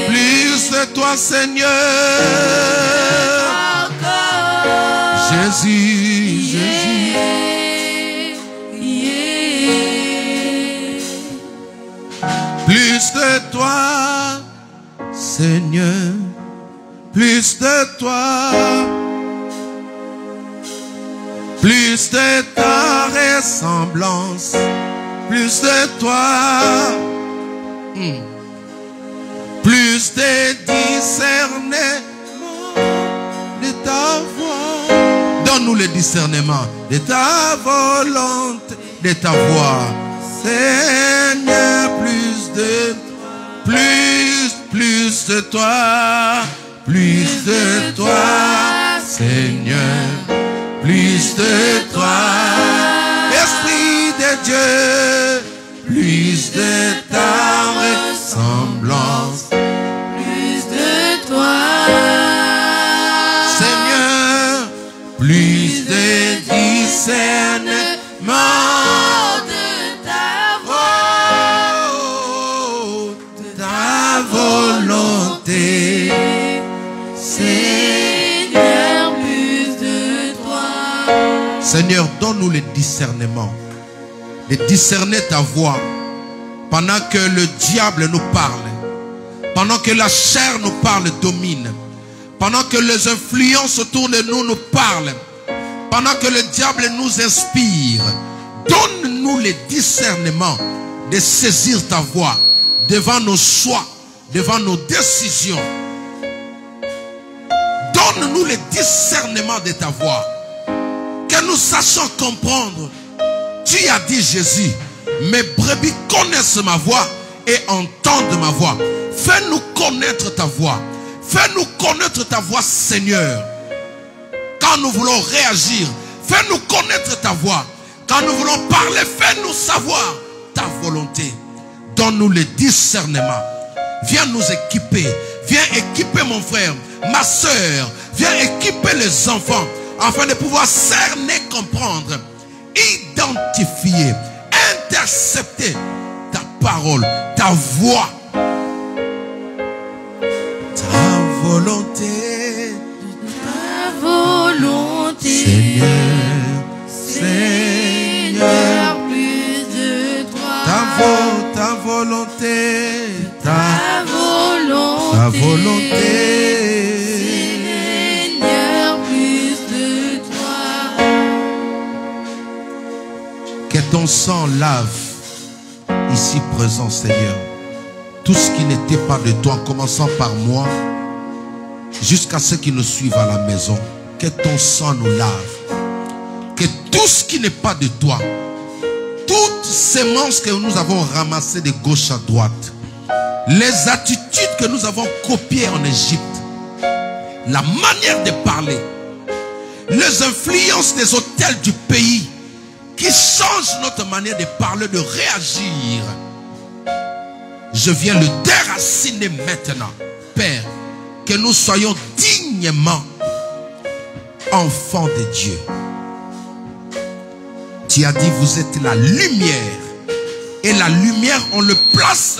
plus de toi Seigneur, Jésus, Jésus, plus de toi Seigneur, plus de toi, plus de ta ressemblance, plus de toi, plus de discernement de ta voix. Donne-nous le discernement de ta volonté, de ta voix. Seigneur, plus de toi, plus de toi, plus de toi, Seigneur, plus de toi, Esprit de Dieu, plus de ta ressemblance, plus de toi, Seigneur, plus de discernement de ta voix, oh, de ta volonté, Seigneur, plus de toi. Seigneur, donne-nous le discernement, de discerner ta voix pendant que le diable nous parle, pendant que la chair nous parle, domine, pendant que les influences autour de nous nous parlent, pendant que le diable nous inspire. Donne-nous le discernement de saisir ta voix devant nos choix, devant nos décisions. Donne-nous le discernement de ta voix. Que nous sachions comprendre. Tu as dit, Jésus, mes brebis connaissent ma voix et entendent ma voix. Fais-nous connaître ta voix. Fais-nous connaître ta voix, Seigneur. Quand nous voulons réagir, fais-nous connaître ta voix. Quand nous voulons parler, fais-nous savoir ta volonté. Donne-nous le discernement. Viens nous équiper. Viens équiper mon frère, ma soeur. Viens équiper les enfants afin de pouvoir cerner, comprendre, identifier, intercepter ta parole, ta voix. Ta volonté. Ta volonté. Seigneur, Seigneur, plus de toi. ta volonté. Ta volonté. Ta volonté. Seigneur, plus de toi. Que ton sang lave ici présent, Seigneur, tout ce qui n'était pas de toi, en commençant par moi, jusqu'à ceux qui nous suivent à la maison. Que ton sang nous lave. Que tout ce qui n'est pas de toi, toutes ces semences que nous avons ramassées de gauche à droite, les attitudes que nous avons copiées en Égypte, la manière de parler, les influences des hôtels du pays qui changent notre manière de parler, de réagir, je viens le déraciner maintenant, Père. Que nous soyons dignement enfants de Dieu. Tu as dit, vous êtes la lumière. Et la lumière, on le place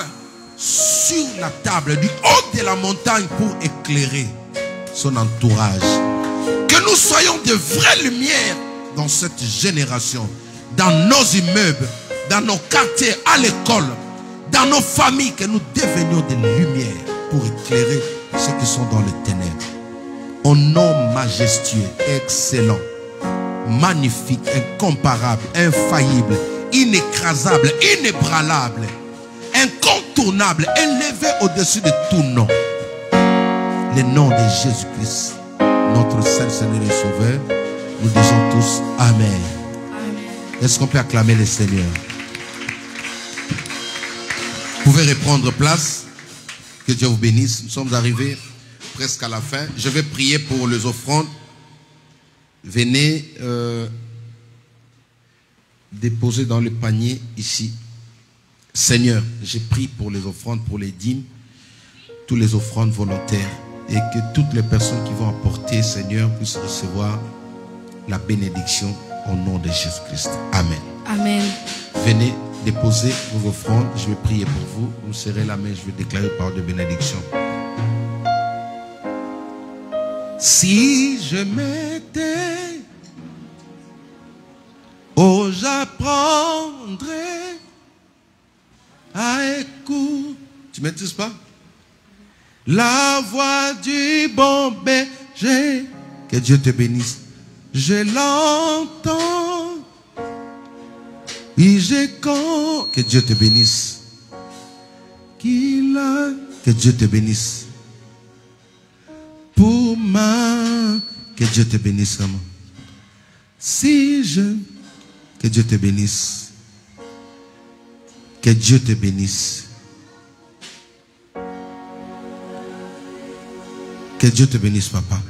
sur la table du haut de la montagne pour éclairer son entourage. Que nous soyons de vraies lumières dans cette génération, dans nos immeubles, dans nos quartiers, à l'école, dans nos familles, que nous devenions des lumières pour éclairer ceux qui sont dans les ténèbres. Au nom majestueux, excellent, magnifique, incomparable, infaillible, inécrasable, inébranlable, incontournable, élevé au-dessus de tout nom. Le nom de Jésus-Christ, notre seul Seigneur et Sauveur, nous disons tous Amen. Est-ce qu'on peut acclamer le Seigneur? Vous pouvez reprendre place. Que Dieu vous bénisse. Nous sommes arrivés presque à la fin. Je vais prier pour les offrandes. Venez déposer dans le panier ici. Seigneur, j'ai pris pour les offrandes, pour les dîmes, toutes les offrandes volontaires, et que toutes les personnes qui vont apporter, Seigneur, puissent recevoir la bénédiction au nom de Jésus-Christ. Amen. Amen. Venez déposer vos offrandes. Je vais prier pour vous. Vous serrez la main. Je vais déclarer parole de bénédiction. Si je m'étais, oh, j'apprendrais à écouter. Tu ne maîtrises pas? La voix du bon berger. Que Dieu te bénisse. Je l'entends. Oui, que Dieu te bénisse. Que Dieu te bénisse. Pour que Dieu te bénisse, maman. Que Dieu te bénisse. Que Dieu te bénisse. Que Dieu te bénisse, papa.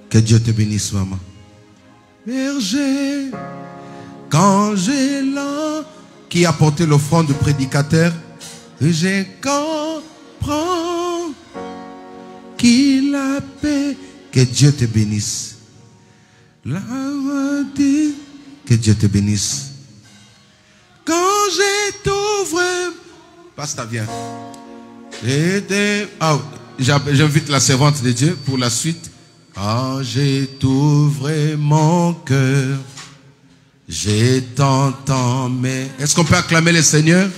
Que Dieu te bénisse, maman. Berger. Quand j'ai l'an qui a porté l'offrande du prédicateur, je comprends qu'il a paix. Que Dieu te bénisse. Que Dieu te bénisse. Quand j'ai tout vrai. Pasteur, viens. J'invite la servante de Dieu pour la suite. Quand j'ai tout vrai mon cœur. J'ai tant mais... Est-ce qu'on peut acclamer le Seigneur?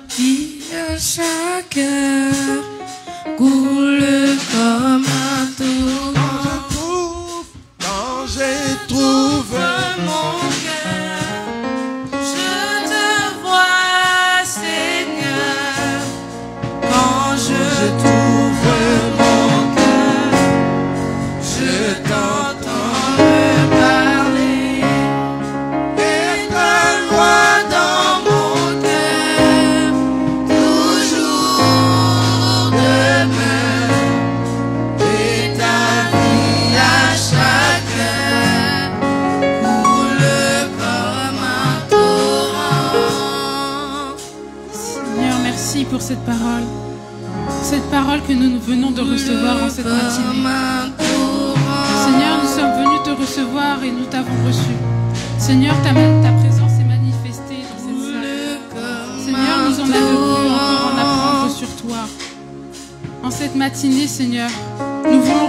Qui à chaque heure coule comme un torrent. merci pour cette parole que nous venons de recevoir en cette matinée. Seigneur, nous sommes venus te recevoir et nous t'avons reçu. Seigneur, ta présence est manifestée dans cette salle. Seigneur, nous en avons voulu encore en apprendre sur toi. En cette matinée, Seigneur, nous voulons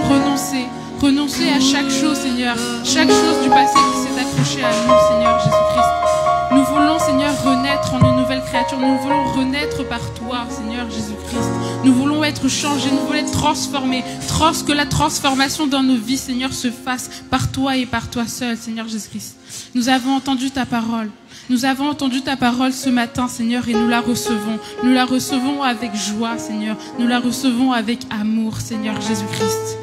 renoncer à chaque chose, Seigneur, chaque chose du passé qui s'est accrochée à nous, Seigneur Jésus-Christ. Nous voulons, Seigneur, renaître en une nouvelle créature. Nous voulons renaître par toi, Seigneur Jésus-Christ. Nous voulons être changés, nous voulons être transformés. Que la transformation dans nos vies, Seigneur, se fasse par toi et par toi seul, Seigneur Jésus-Christ. Nous avons entendu ta parole. Nous avons entendu ta parole ce matin, Seigneur, et nous la recevons. Nous la recevons avec joie, Seigneur. Nous la recevons avec amour, Seigneur Jésus-Christ.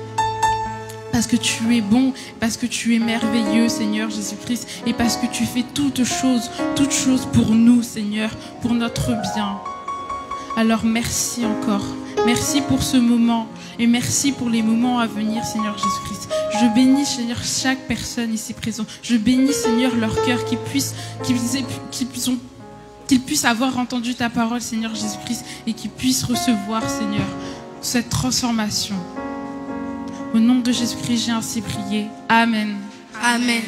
Parce que tu es bon, parce que tu es merveilleux, Seigneur Jésus-Christ, et parce que tu fais toutes choses pour nous, Seigneur, pour notre bien. Alors merci encore. Merci pour ce moment et merci pour les moments à venir, Seigneur Jésus-Christ. Je bénis, Seigneur, chaque personne ici présente. Je bénis, Seigneur, leur cœur, qu'ils puissent avoir entendu ta parole, Seigneur Jésus-Christ, et qu'ils puissent recevoir, Seigneur, cette transformation. Au nom de Jésus-Christ, j'ai ainsi prié. Amen. Amen.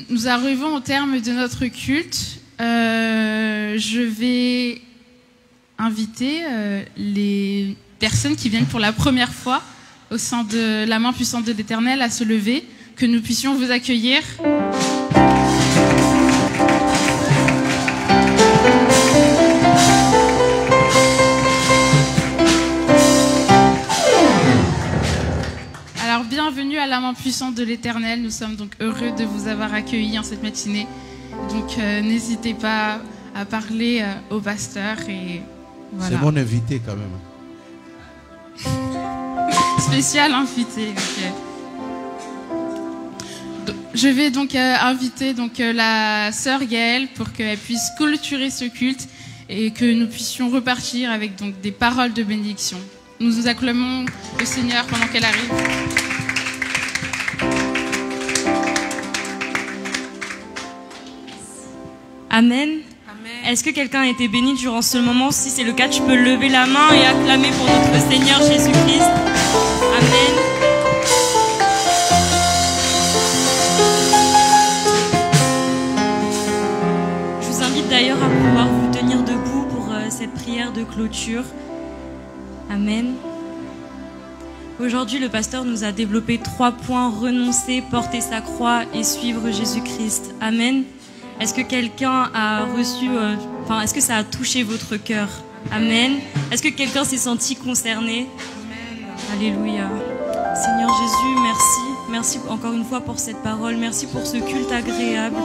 Nous arrivons au terme de notre culte. Je vais inviter les personnes qui viennent pour la première fois au sein de la main puissante de l'Éternel à se lever, que nous puissions vous accueillir. Alors, bienvenue à la main puissante de l'Éternel. Nous sommes donc heureux de vous avoir accueillis en cette matinée. Donc, n'hésitez pas à parler au pasteur et voilà. C'est mon invité quand même. Spécial invité. Okay. Je vais donc inviter la sœur Gaëlle pour qu'elle puisse clôturer ce culte et que nous puissions repartir avec donc des paroles de bénédiction. Nous acclamons le Seigneur pendant qu'elle arrive. Amen. Est-ce que quelqu'un a été béni durant ce moment? Si c'est le cas, tu peux lever la main et acclamer pour notre Seigneur Jésus-Christ. Amen. Je vous invite d'ailleurs à pouvoir vous tenir debout pour cette prière de clôture. Amen. Aujourd'hui, le pasteur nous a développé 3 points: renoncer, porter sa croix et suivre Jésus-Christ. Amen. Est-ce que quelqu'un a reçu, est-ce que ça a touché votre cœur? Amen. Est-ce que quelqu'un s'est senti concerné? Amen. Alléluia. Seigneur Jésus, merci. Merci encore une fois pour cette parole. Merci pour ce culte agréable.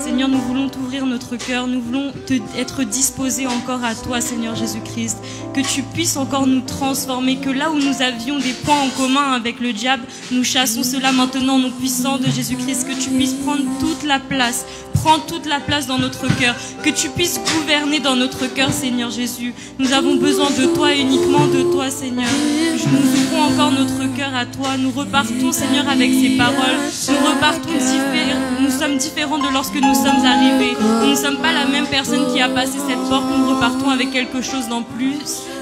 Seigneur, nous voulons t'ouvrir notre cœur. Nous voulons être disposés encore à toi, Seigneur Jésus-Christ. Que tu puisses encore nous transformer. Que là où nous avions des points en commun avec le diable, nous chassons cela maintenant au nom puissant de Jésus-Christ. Que tu puisses prendre toute la place. Prends toute la place dans notre cœur. Que tu puisses gouverner dans notre cœur, Seigneur Jésus. Nous avons besoin de toi et uniquement de toi, Seigneur. Nous ouvrons encore notre cœur à toi. Nous repartons, Seigneur, avec ces paroles. Nous repartons différents. Nous sommes différents de lorsque nous sommes arrivés. Nous ne sommes pas la même personne qui a passé cette porte. Nous repartons avec quelque chose en plus.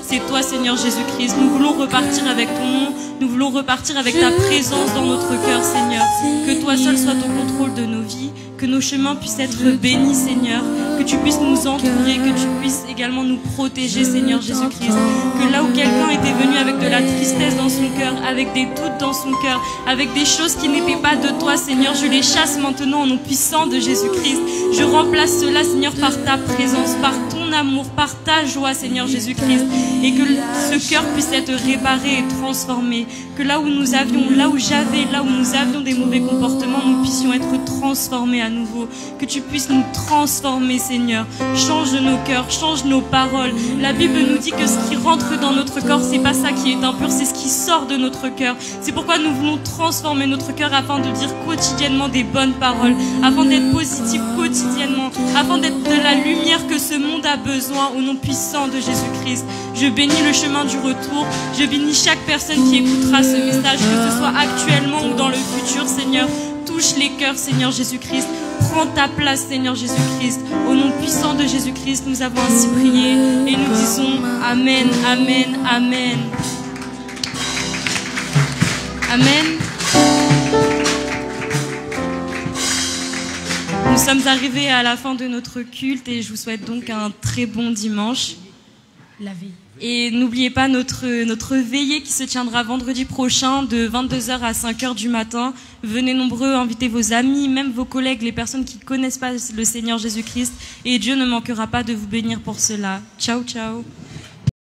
C'est toi, Seigneur Jésus-Christ. Nous voulons repartir avec ton nom. Nous voulons repartir avec ta présence dans notre cœur, Seigneur. Que toi seul sois au contrôle de nos vies. Que nos chemins puissent être bénis, Seigneur. Que tu puisses nous entourer. Que tu puisses également nous protéger, Seigneur Jésus-Christ. Que là où quelqu'un était venu avec de la tristesse dans son cœur, avec des doutes dans son cœur, avec des choses qui n'étaient pas de toi, Seigneur, je les chasse maintenant au nom puissant de Jésus-Christ. Je remplace cela, Seigneur, par ta présence, par ton amour, par ta joie, Seigneur Jésus-Christ. Et que ce cœur puisse être réparé et transformé. Que là où nous avions des mauvais comportements, nous puissions être transformés à nouveau. Que tu puisses nous transformer, Seigneur. Change nos cœurs, change nos paroles. La Bible nous dit que ce qui rentre dans notre corps, c'est pas ça qui est impur, c'est ce qui sort de notre cœur. C'est pourquoi nous voulons transformer notre cœur afin de dire quotidiennement des bonnes paroles, afin d'être positifs quotidiennement, afin d'être de la lumière que ce monde a besoin au nom puissant de Jésus-Christ. Je bénis le chemin du retour. Je bénis chaque personne qui écoutera ce message, que ce soit actuellement ou dans le futur, Seigneur. Touche les cœurs, Seigneur Jésus-Christ. Prends ta place, Seigneur Jésus-Christ. Au nom puissant de Jésus-Christ, nous avons ainsi prié et nous disons Amen, Amen, Amen. Amen. Nous sommes arrivés à la fin de notre culte et je vous souhaite donc un très bon dimanche. La veille. Et n'oubliez pas notre veillée qui se tiendra vendredi prochain de 22h à 5h du matin. Venez nombreux, invitez vos amis, même vos collègues, les personnes qui ne connaissent pas le Seigneur Jésus-Christ. Et Dieu ne manquera pas de vous bénir pour cela. Ciao, ciao.